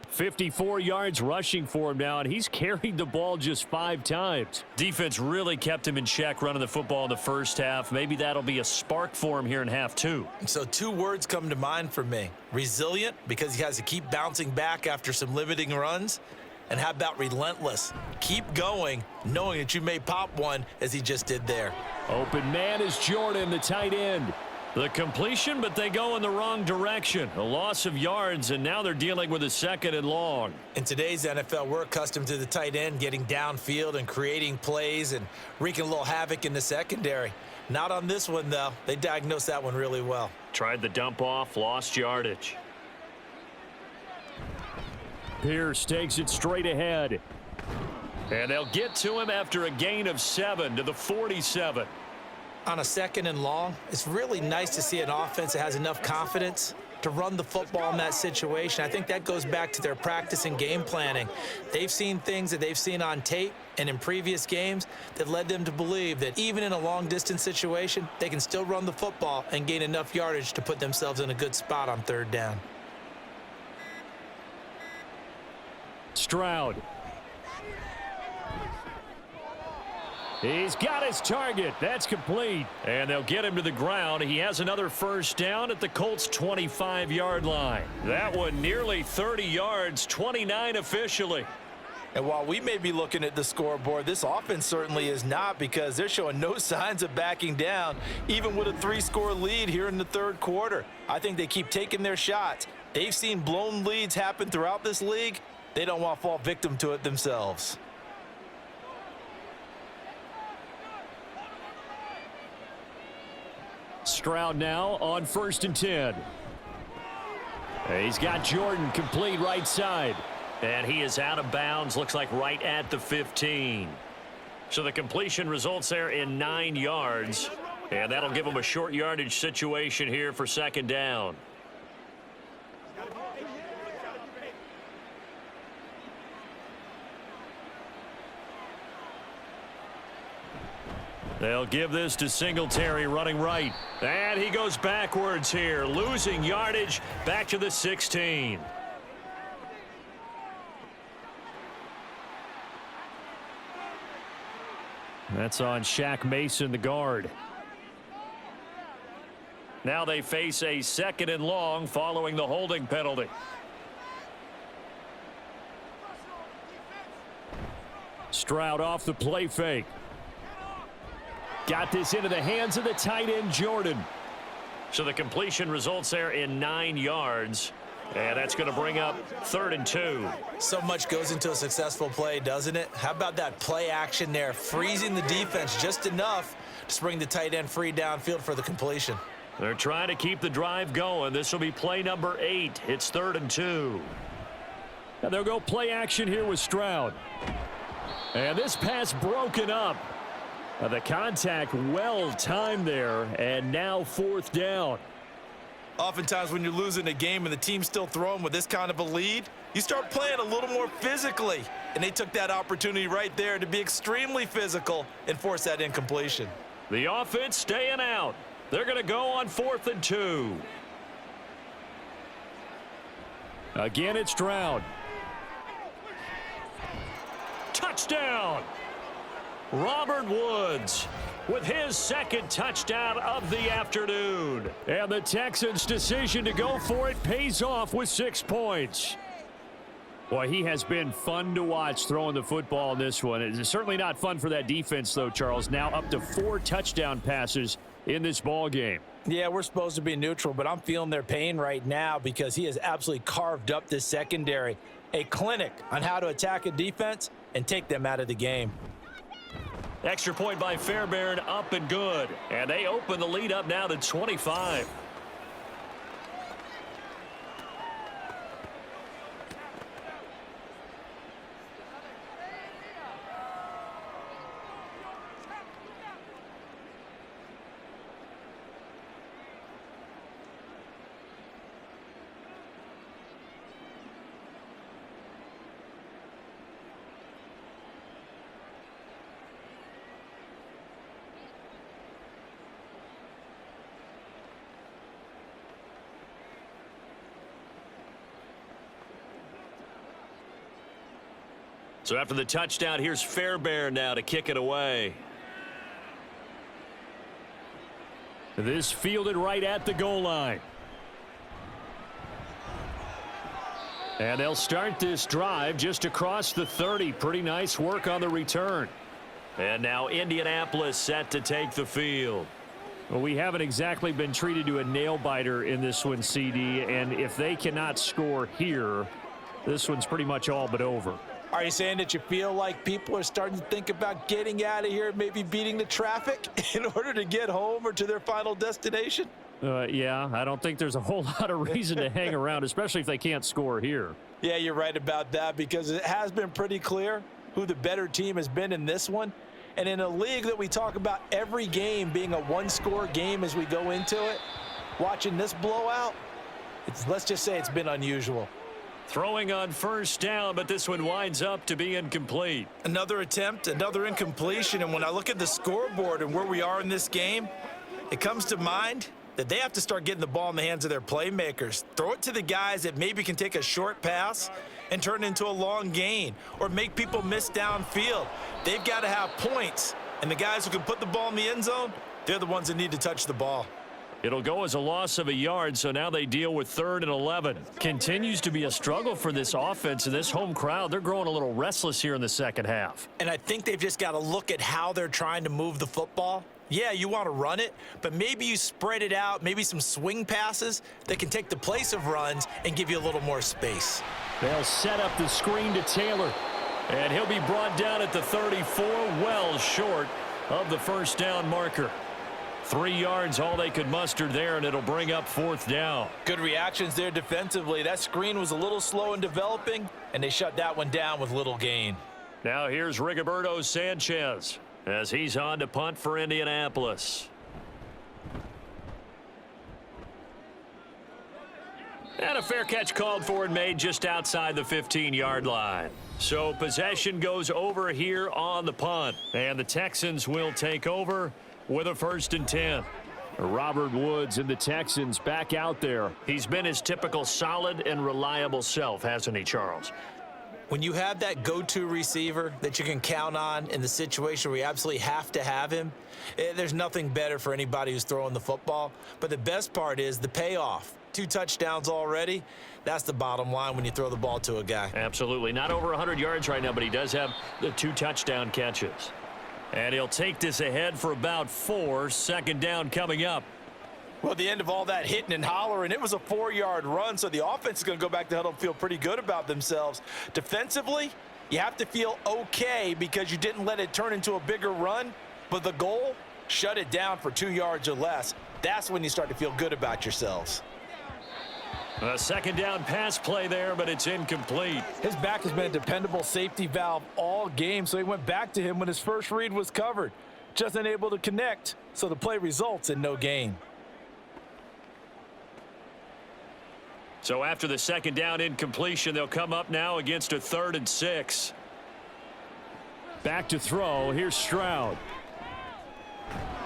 54 yards rushing for him now, and he's carried the ball just 5 times. Defense really kept him in check running the football in the first half. Maybe that'll be a spark for him here in half 2. So 2 words come to mind for me. Resilient, because he has to keep bouncing back after some limiting runs. And how about relentless? Keep going, knowing that you may pop one as he just did there. Open man is Jordan, the tight end. The completion, but they go in the wrong direction. A loss of yards, and now they're dealing with a 2nd and long. In today's NFL, we're accustomed to the tight end getting downfield and creating plays and wreaking a little havoc in the secondary. Not on this one, though. They diagnosed that one really well. Tried the dump off, lost yardage. Pierce takes it straight ahead. And they'll get to him after a gain of 7 to the 47. On a 2nd and long, it's really nice to see an offense that has enough confidence to run the football in that situation. I think that goes back to their practice and game planning. They've seen things that they've seen on tape and in previous games that led them to believe that even in a long-distance situation, they can still run the football and gain enough yardage to put themselves in a good spot on 3rd down. Stroud. He's got his target. That's complete. And they'll get him to the ground. He has another first down at the Colts' 25-yard line. That one nearly 30 yards, 29 officially. And while we may be looking at the scoreboard, this offense certainly is not, because they're showing no signs of backing down, even with a 3-score lead here in the 3rd quarter. I think they keep taking their shots, They've seen blown leads happen throughout this league. They don't want to fall victim to it themselves. Stroud now on 1st and 10. He's got Jordan complete right side. And he is out of bounds, looks like right at the 15. So the completion results there in 9 yards. And that'll give him a short yardage situation here for 2nd down. They'll give this to Singletary running right. And he goes backwards here, losing yardage back to the 16. That's on Shaq Mason, the guard. Now they face a 2nd and long following the holding penalty. Stroud off the play fake. Got this into the hands of the tight end, Jordan. So the completion results there in 9 yards. And that's going to bring up 3rd and 2. So much goes into a successful play, doesn't it? How about that play action there, freezing the defense just enough to bring the tight end free downfield for the completion. They're trying to keep the drive going. This will be play number 8. It's 3rd and 2. And they'll go play action here with Stroud. And this pass broken up. The contact well timed there, and now 4th down. Oftentimes when you're losing a game and the team's still throwing with this kind of a lead, you start playing a little more physically. And they took that opportunity right there to be extremely physical and force that incompletion. The offense staying out. They're going to go on 4th and 2. Again, it's Stroud. Touchdown! Robert Woods with his 2nd touchdown of the afternoon. And the Texans' decision to go for it pays off with 6 points. Boy, he has been fun to watch throwing the football in this one. It's certainly not fun for that defense, though, Charles. Now up to 4 touchdown passes in this ball game. Yeah, we're supposed to be neutral, but I'm feeling their pain right now because he has absolutely carved up this secondary. A clinic on how to attack a defense and take them out of the game. Extra point by Fairbairn, up and good. And they open the lead up now to 25. So after the touchdown, here's Fairbairn now to kick it away. This fielded right at the goal line. And they'll start this drive just across the 30. Pretty nice work on the return. And now Indianapolis set to take the field. Well, we haven't exactly been treated to a nail-biter in this one, CD. And if they cannot score here, this one's pretty much all but over. Are you saying that you feel like people are starting to think about getting out of here, maybe beating the traffic in order to get home or to their final destination? Yeah, I don't think there's a whole lot of reason to hang around, especially if they can't score here. Yeah, you're right about that because it has been pretty clear who the better team has been in this one. And in a league that we talk about every game being a one-score game as we go into it, watching this blowout, let's just say it's been unusual. Throwing on 1st down, but this one winds up to be incomplete. Another attempt, another incompletion, and when I look at the scoreboard and where we are in this game, it comes to mind that they have to start getting the ball in the hands of their playmakers. Throw it to the guys that maybe can take a short pass and turn it into a long gain or make people miss downfield. They've got to have points, and the guys who can put the ball in the end zone, they're the ones that need to touch the ball. It'll go as a loss of a yard, so now they deal with 3rd and 11. Continues to be a struggle for this offense and this home crowd. They're growing a little restless here in the 2nd half. And I think they've just got to look at how they're trying to move the football Yeah, you want to run it, but maybe you spread it out, maybe some swing passes that can take the place of runs and give you a little more space. They'll set up the screen to Taylor. And he'll be brought down at the 34, well short of the first down marker. 3 yards, all they could muster there, and it'll bring up 4th down. Good reactions there defensively. That screen was a little slow in developing, and they shut that one down with little gain. Now here's Rigoberto Sanchez as he's on to punt for Indianapolis. And a fair catch called for and made just outside the 15-yard line. So possession goes over here on the punt, and the Texans will take over with a 1st and 10. Robert Woods and the Texans back out there. He's been his typical solid and reliable self, hasn't he, Charles? When you have that go-to receiver that you can count on in the situation where you absolutely have to have him, there's nothing better for anybody who's throwing the football. But the best part is the payoff. 2 touchdowns already. That's the bottom line when you throw the ball to a guy. Absolutely. Not over 100 yards right now, but he does have the 2 touchdown catches. And he'll take this ahead for about 4. 2nd down coming up. Well, at the end of all that hitting and hollering, it was a 4-yard run, so the offense is going to go back to huddle and feel pretty good about themselves. Defensively, you have to feel okay because you didn't let it turn into a bigger run, but the goal, shut it down for 2 yards or less. That's when you start to feel good about yourselves. A 2nd down pass play there, but it's incomplete. His back has been a dependable safety valve all game, so he went back to him when his first read was covered. Just unable to connect, so the play results in no gain. So after the 2nd down incompletion, they'll come up now against a 3rd and 6. Back to throw. Here's Stroud.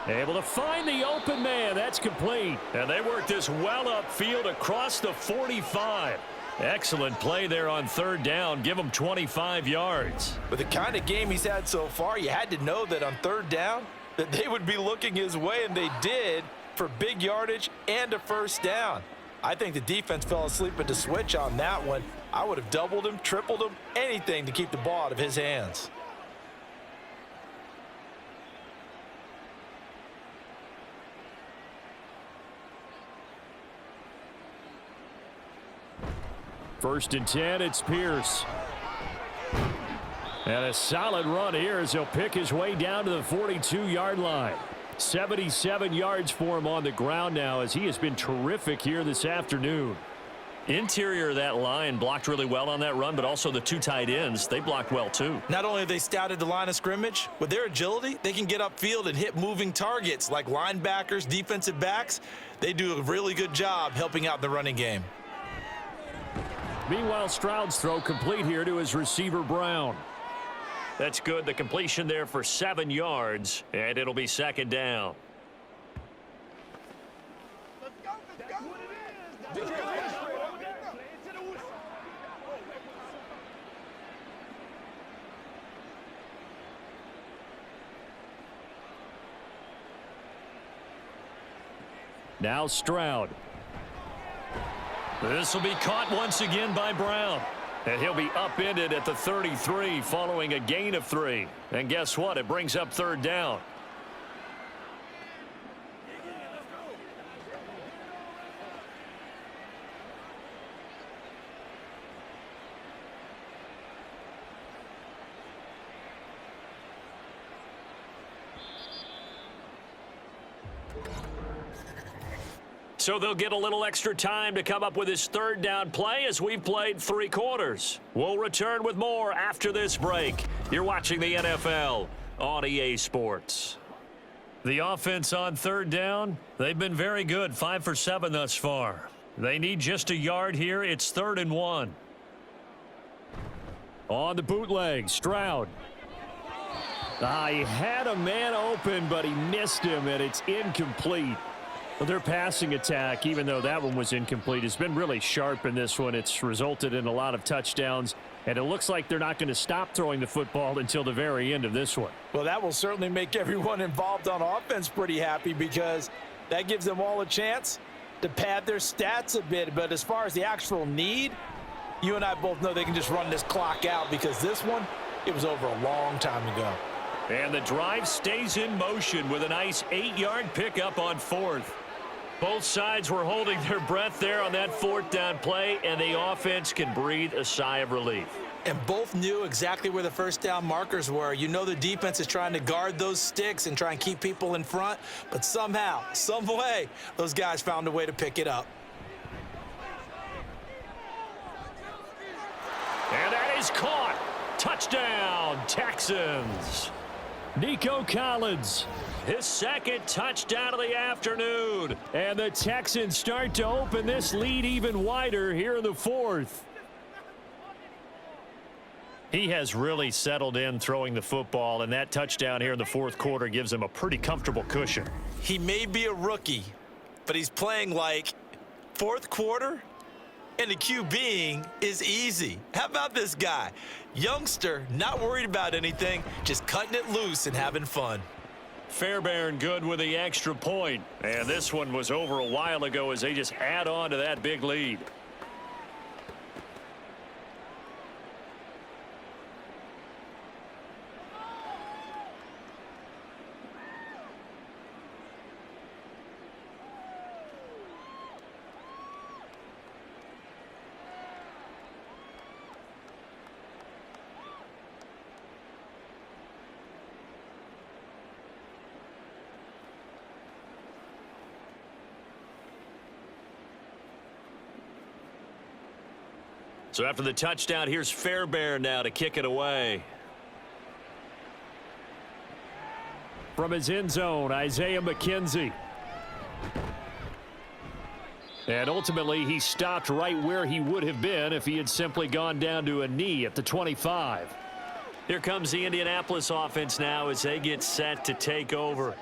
Able to find the open man. That's complete. And they work this well upfield across the 45. Excellent play there on 3rd down. Give him 25 yards. With the kind of game he's had so far, you had to know that on 3rd down that they would be looking his way, and they did, for big yardage and a 1st down. I think the defense fell asleep at the switch on that one. I would have doubled him, tripled him, anything to keep the ball out of his hands. First and 10, it's Pierce. And a solid run here as he'll pick his way down to the 42-yard line. 77 yards for him on the ground now as he has been terrific here this afternoon. Interior of that line blocked really well on that run, but also the 2 tight ends, they blocked well too. Not only have they scouted the line of scrimmage, with their agility, they can get upfield and hit moving targets like linebackers, defensive backs. They do a really good job helping out the running game. Meanwhile, Stroud's throw complete here to his receiver, Brown. That's good. The completion there for 7 yards, and it'll be 2nd down. Now Stroud. This will be caught once again by Brown. And he'll be upended at the 33 following a gain of 3. And guess what? It brings up 3rd down. So they'll get a little extra time to come up with his 3rd down play as we've played 3 quarters. We'll return with more after this break. You're watching the NFL on EA Sports. The offense on 3rd down, they've been very good, 5 for 7 thus far. They need just a yard here. It's 3rd and 1. On the bootleg, Stroud. He had a man open, but he missed him, and it's incomplete. Well, their passing attack, even though that one was incomplete, has been really sharp in this one. It's resulted in a lot of touchdowns, and it looks like they're not going to stop throwing the football until the very end of this one. Well, that will certainly make everyone involved on offense pretty happy because that gives them all a chance to pad their stats a bit. But as far as the actual need, you and I both know they can just run this clock out because this one, it was over a long time ago. And the drive stays in motion with a nice 8-yard pickup on 4th. Both sides were holding their breath there on that 4th down play, and the offense can breathe a sigh of relief. And both knew exactly where the first down markers were. You know the defense is trying to guard those sticks and try and keep people in front, but somehow, some way, those guys found a way to pick it up. And that is caught. Touchdown, Texans. Nico Collins. His second touchdown of the afternoon. And the Texans start to open this lead even wider here in the 4th. He has really settled in throwing the football, and that touchdown here in the 4th quarter gives him a pretty comfortable cushion. He may be a rookie, but he's playing like 4th quarter, and the QBing is easy. How about this guy? Youngster, not worried about anything, just cutting it loose and having fun. Fairbairn good with the extra point. And this one was over a while ago as they just add on to that big lead. So after the touchdown, here's Fairbairn now to kick it away. From his end zone, Isaiah McKenzie. And ultimately, he stopped right where he would have been if he had simply gone down to a knee at the 25. Here comes the Indianapolis offense now as they get set to take over.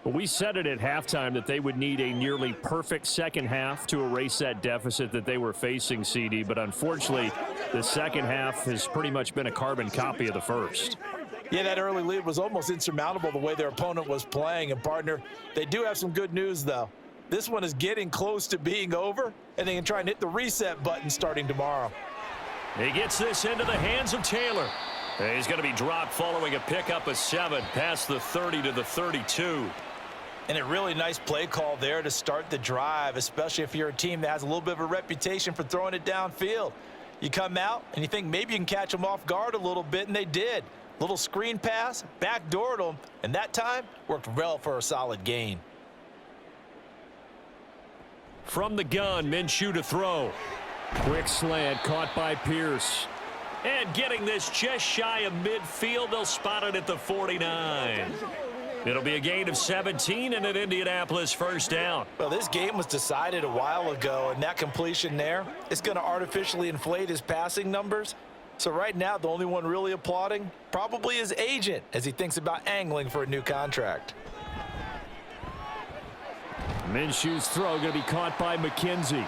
We said it at halftime that they would need a nearly perfect second half to erase that deficit that they were facing, CD. But unfortunately, the second half has pretty much been a carbon copy of the first. Yeah, that early lead was almost insurmountable the way their opponent was playing. And, partner, they do have some good news, though. This one is getting close to being over, and they can try and hit the reset button starting tomorrow. He gets this into the hands of Taylor. And he's going to be dropped following a pickup of 7 past the 30 to the 32. And a really nice play call there to start the drive, especially if you're a team that has a little bit of a reputation for throwing it downfield. You come out and you think maybe you can catch them off guard a little bit, and they did. Little screen pass, backdoored them, and that time worked well for a solid gain. From the gun, Minshew to throw. Quick slant caught by Pierce. And getting this just shy of midfield, they'll spot it at the 49. It'll be a gain of 17 and an Indianapolis first down. Well, this game was decided a while ago, and that completion there is going to artificially inflate his passing numbers. So right now, the only one really applauding probably his agent as he thinks about angling for a new contract. Minshew's throw going to be caught by McKenzie.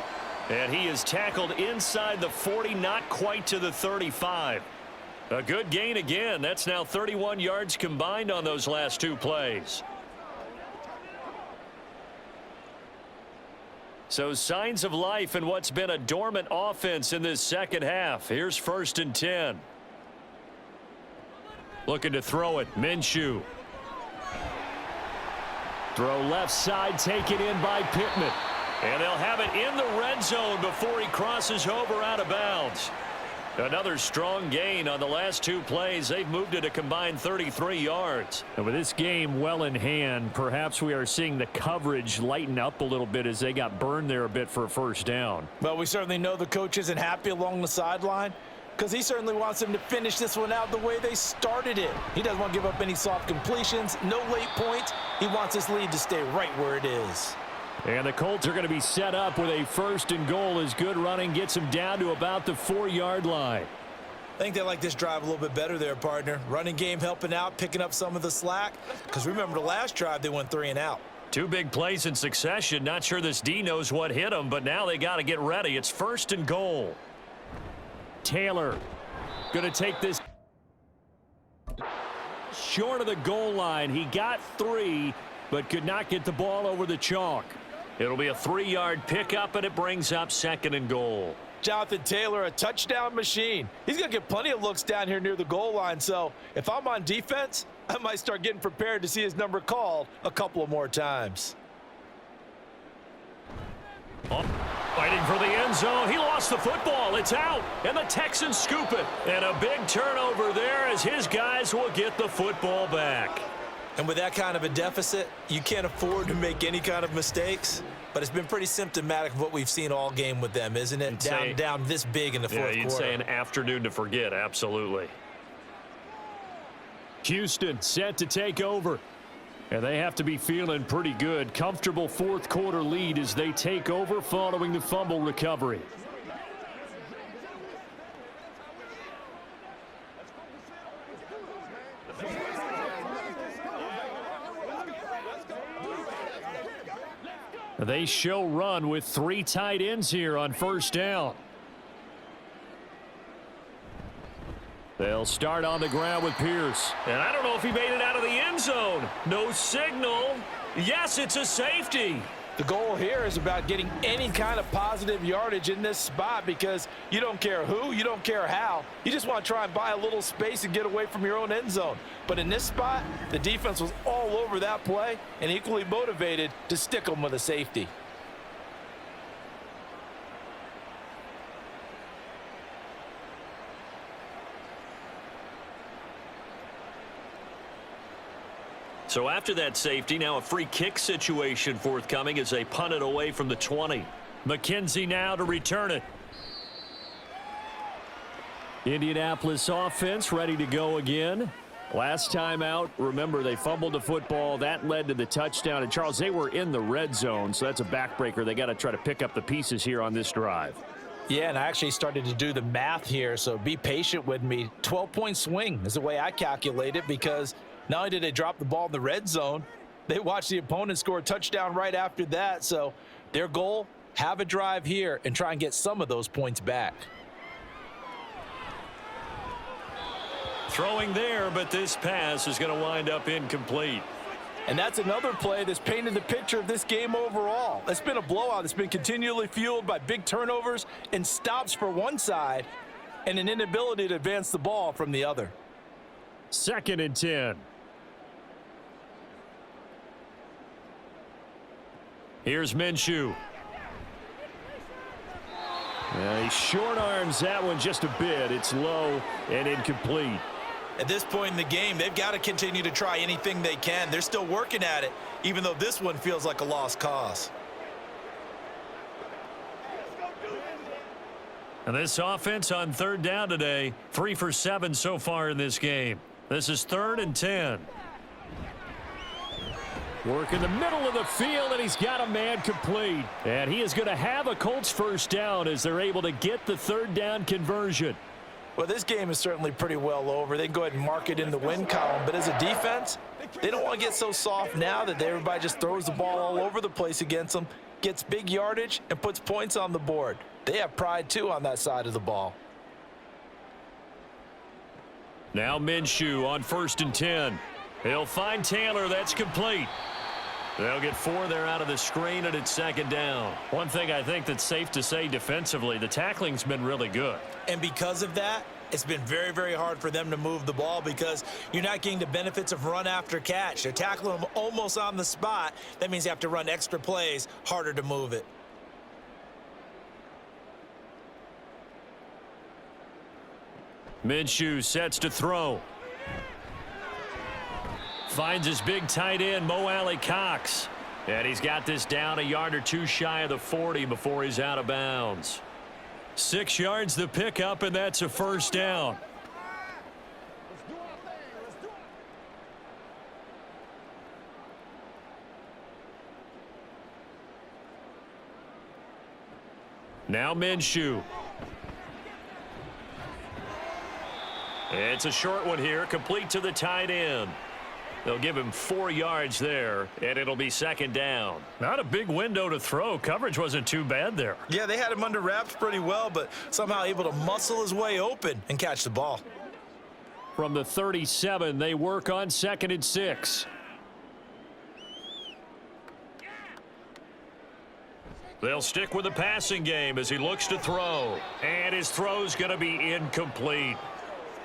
And he is tackled inside the 40, not quite to the 35. A good gain again. That's now 31 yards combined on those last 2 plays. So signs of life in what's been a dormant offense in this second half. Here's 1st and 10. Looking to throw it, Minshew. Throw left side, taken in by Pittman. And they'll have it in the red zone before he crosses over out of bounds. Another strong gain on the last 2 plays. They've moved it a combined 33 yards. And with this game well in hand, perhaps we are seeing the coverage lighten up a little bit as they got burned there a bit for a first down. Well, we certainly know the coach isn't happy along the sideline because he certainly wants them to finish this one out the way they started it. He doesn't want to give up any soft completions, no late points. He wants this lead to stay right where it is. And the Colts are going to be set up with a 1st and goal as good running gets them down to about the 4-yard line. I think they like this drive a little bit better there, partner. Running game helping out, picking up some of the slack. Because remember the last drive, they went 3 and out. 2 big plays in succession. Not sure this D knows what hit them, but now they got to get ready. It's 1st and goal. Taylor going to take this short of the goal line. He got 3, but could not get the ball over the chalk. It'll be a 3-yard pickup, and it brings up 2nd and goal. Jonathan Taylor, a touchdown machine. He's going to get plenty of looks down here near the goal line. So if I'm on defense, I might start getting prepared to see his number called a couple of more times. Fighting for the end zone. He lost the football. It's out. And the Texans scoop it. And a big turnover there as his guys will get the football back. And with that kind of a deficit, you can't afford to make any kind of mistakes. But it's been pretty symptomatic of what we've seen all game with them, isn't it? Down this big in the fourth quarter. You'd say an afternoon to forget, absolutely. Houston set to take over. And they have to be feeling pretty good. Comfortable fourth quarter lead as they take over following the fumble recovery. They show run with 3 tight ends here on first down. They'll start on the ground with Pierce. And I don't know if he made it out of the end zone. No signal. Yes, it's a safety. The goal here is about getting any kind of positive yardage in this spot because you don't care who, you don't care how. You just want to try and buy a little space and get away from your own end zone. But in this spot, the defense was all over that play and equally motivated to stick them with a safety. So after that safety, now a free kick situation forthcoming as they punt it away from the 20. McKenzie now to return it. Indianapolis offense ready to go again. Last time out, remember, they fumbled the football. That led to the touchdown. And, Charles, they were in the red zone, so that's a backbreaker. They got to try to pick up the pieces here on this drive. Yeah, and I actually started to do the math here, so be patient with me. 12-point swing is the way I calculate it because not only did they drop the ball in the red zone, they watched the opponent score a touchdown right after that. So their goal, have a drive here and try and get some of those points back. Throwing there, but this pass is going to wind up incomplete. And that's another play that's painted the picture of this game overall. It's been a blowout. It's been continually fueled by big turnovers and stops for one side and an inability to advance the ball from the other. 2nd and 10. Here's Minshew. He short arms that one just a bit. It's low and incomplete. At this point in the game, they've got to continue to try anything they can. They're still working at it, even though this one feels like a lost cause. And this offense on 3rd down today, 3 for 7 so far in this game. This is 3rd and 10. Work in the middle of the field, and he's got a man complete. And he is going to have a Colts first down as they're able to get the 3rd down conversion. Well, this game is certainly pretty well over. They can go ahead and mark it in the win column. But as a defense, they don't want to get so soft now that everybody just throws the ball all over the place against them, gets big yardage, and puts points on the board. They have pride, too, on that side of the ball. Now Minshew on 1st and 10. He'll find Taylor. That's complete. They'll get 4 there out of the screen, and it's 2nd down. One thing I think that's safe to say defensively, the tackling's been really good. And because of that, it's been very, very hard for them to move the ball because you're not getting the benefits of run after catch. They're tackling them almost on the spot. That means you have to run extra plays, harder to move it. Minshew sets to throw. Finds his big tight end, Mo Alley-Cox. And he's got this down a yard or 2 shy of the 40 before he's out of bounds. 6 yards the pickup, and that's a first down. Now Minshew. It's a short one here, complete to the tight end. They'll give him 4 yards there, and it'll be 2nd down. Not a big window to throw. Coverage wasn't too bad there. Yeah, they had him under wraps pretty well, but somehow able to muscle his way open and catch the ball. From the 37, they work on 2nd and 6. They'll stick with the passing game as he looks to throw. And his throw's going to be incomplete.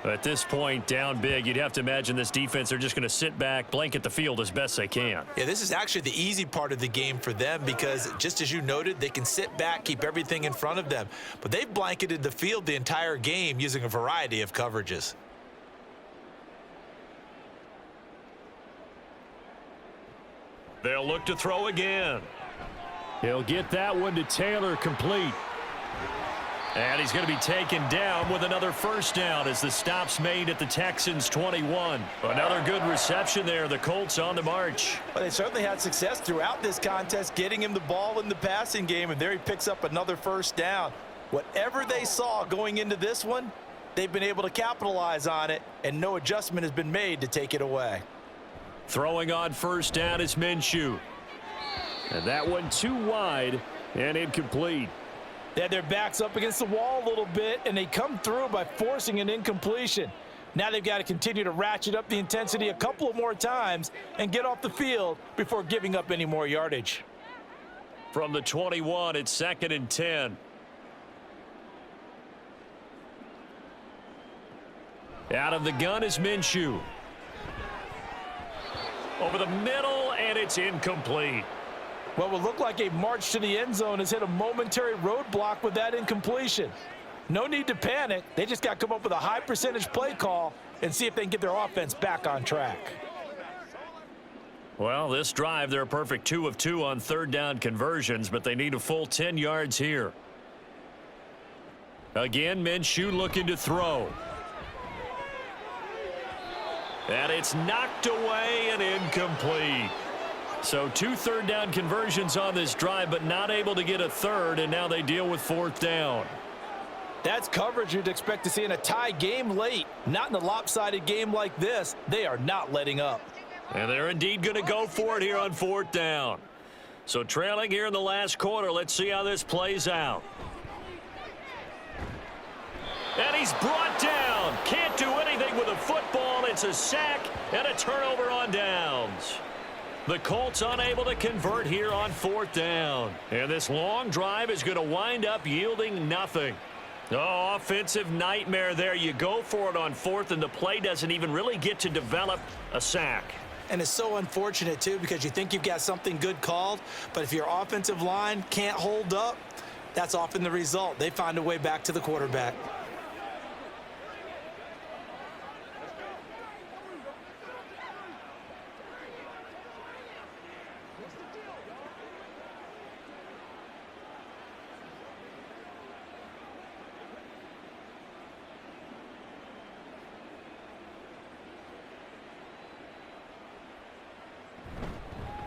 At this point, down big, you'd have to imagine this defense, they're just going to sit back, blanket the field as best they can. Yeah, this is actually the easy part of the game for them because, just as you noted, they can sit back, keep everything in front of them. But they've blanketed the field the entire game using a variety of coverages. They'll look to throw again. He'll get that one to Taylor, complete. And he's going to be taken down with another first down as the stop's made at the Texans' 21. Another good reception there. The Colts on the march. Well, they certainly had success throughout this contest, getting him the ball in the passing game, and there he picks up another first down. Whatever they saw going into this one, they've been able to capitalize on it, and no adjustment has been made to take it away. Throwing on first down is Minshew. And that one too wide and incomplete. They had their backs up against the wall a little bit, and they come through by forcing an incompletion. Now they've got to continue to ratchet up the intensity a couple of more times and get off the field before giving up any more yardage. From the 21, it's 2nd and 10. Out of the gun is Minshew. Over the middle, and it's incomplete. What would look like a march to the end zone has hit a momentary roadblock with that incompletion. No need to panic. They just got to come up with a high percentage play call and see if they can get their offense back on track. Well, this drive, they're a perfect 2 of 2 on third down conversions, but they need a full 10 yards here. Again, Minshew looking to throw. And it's knocked away and incomplete. So 2 third down conversions on this drive, but not able to get a third, and now they deal with 4th down. That's coverage you'd expect to see in a tie game late. Not in a lopsided game like this. They are not letting up. And they're indeed going to go for it here on 4th down. So trailing here in the last quarter, let's see how this plays out. And he's brought down. Can't do anything with a football. It's a sack and a turnover on downs. The Colts unable to convert here on 4th down. And this long drive is going to wind up yielding nothing. Oh, offensive nightmare there. You go for it on 4th, and the play doesn't even really get to develop a sack. And it's so unfortunate, too, because you think you've got something good called, but if your offensive line can't hold up, that's often the result. They find a way back to the quarterback.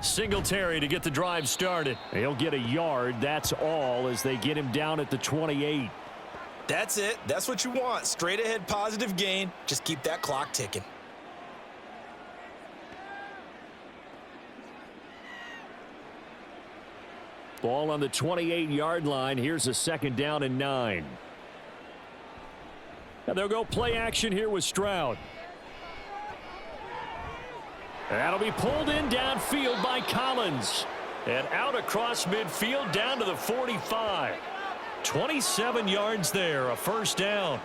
Singletary to get the drive started. He'll get a yard. That's all as they get him down at the 28. That's it. That's what you want. Straight ahead positive gain. Just keep that clock ticking. Ball on the 28-yard line. Here's a 2nd down and 9. And they'll go play action here with Stroud. That'll be pulled in downfield by Collins. And out across midfield down to the 45. 27 yards there, a first down.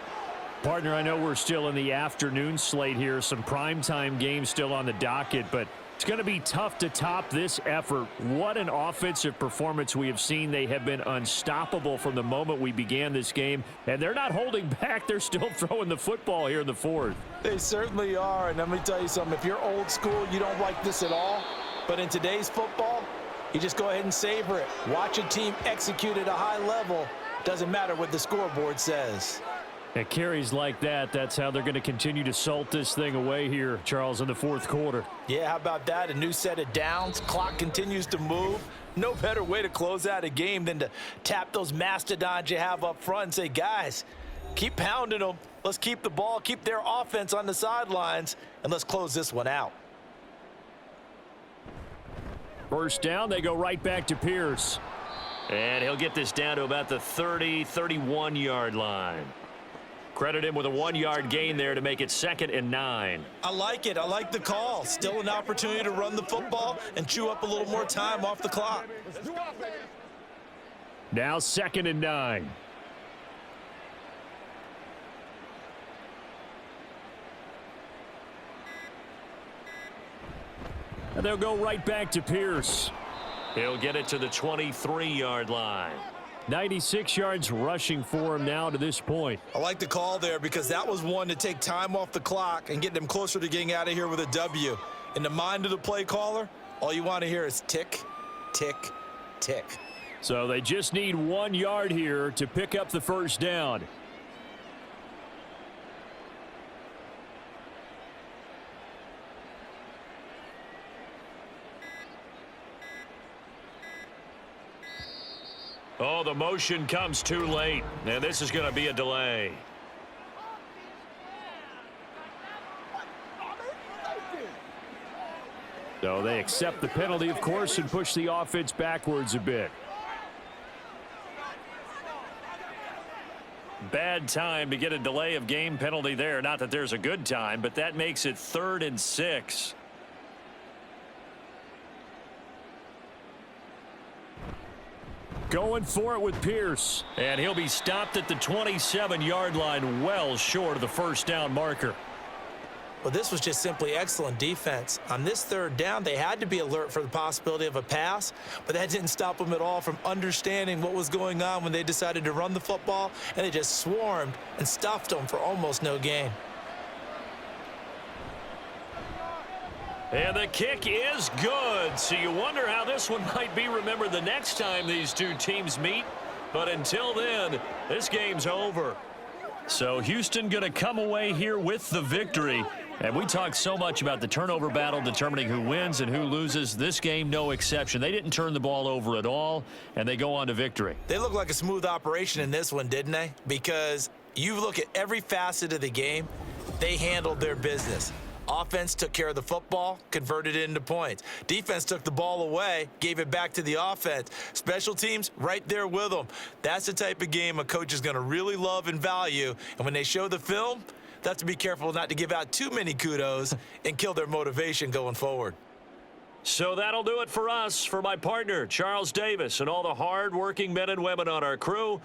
Partner, I know we're still in the afternoon slate here. Some primetime games still on the docket, but it's going to be tough to top this effort. What an offensive performance we have seen. They have been unstoppable from the moment we began this game, and they're not holding back. They're still throwing the football here in the 4th. They certainly are, and let me tell you something. If you're old school, you don't like this at all, but in today's football, you just go ahead and savor it. Watch a team execute at a high level. Doesn't matter what the scoreboard says. At carries like that, that's how they're going to continue to salt this thing away here, Charles, in the 4th quarter. Yeah, how about that? A new set of downs. Clock continues to move. No better way to close out a game than to tap those mastodons you have up front and say, guys, keep pounding them. Let's keep the ball, keep their offense on the sidelines, and let's close this one out. First down, they go right back to Pierce. And he'll get this down to about the 30, 31-yard line. Credit him with a 1-yard gain there to make it 2nd and 9. I like it. I like the call. Still an opportunity to run the football and chew up a little more time off the clock. Now 2nd and 9. And they'll go right back to Pierce. He'll get it to the 23-yard line. 96 yards rushing for him now to this point. I like the call there because that was one to take time off the clock and get them closer to getting out of here with a W. In the mind of the play caller, all you want to hear is tick, tick, tick. So they just need 1 yard here to pick up the first down. Oh, the motion comes too late, and this is going to be a delay. So they accept the penalty, of course, and push the offense backwards a bit. Bad time to get a delay of game penalty there. Not that there's a good time, but that makes it 3rd and 6. Going for it with Pierce. And he'll be stopped at the 27-yard line, well short of the first down marker. Well, this was just simply excellent defense. On this 3rd down, they had to be alert for the possibility of a pass, but that didn't stop them at all from understanding what was going on when they decided to run the football, and they just swarmed and stuffed them for almost no gain. And the kick is good. So you wonder how this one might be remembered the next time these two teams meet. But until then, this game's over. So Houston going to come away here with the victory. And we talked so much about the turnover battle determining who wins and who loses. This game, no exception. They didn't turn the ball over at all, and they go on to victory. They look like a smooth operation in this one, didn't they? Because you look at every facet of the game, they handled their business. Offense took care of the football, converted it into points. Defense took the ball away, gave it back to the offense. Special teams, right there with them. That's the type of game a coach is going to really love and value. And when they show the film, they have to be careful not to give out too many kudos and kill their motivation going forward. So that'll do it for us. For my partner, Charles Davis, and all the hard-working men and women on our crew,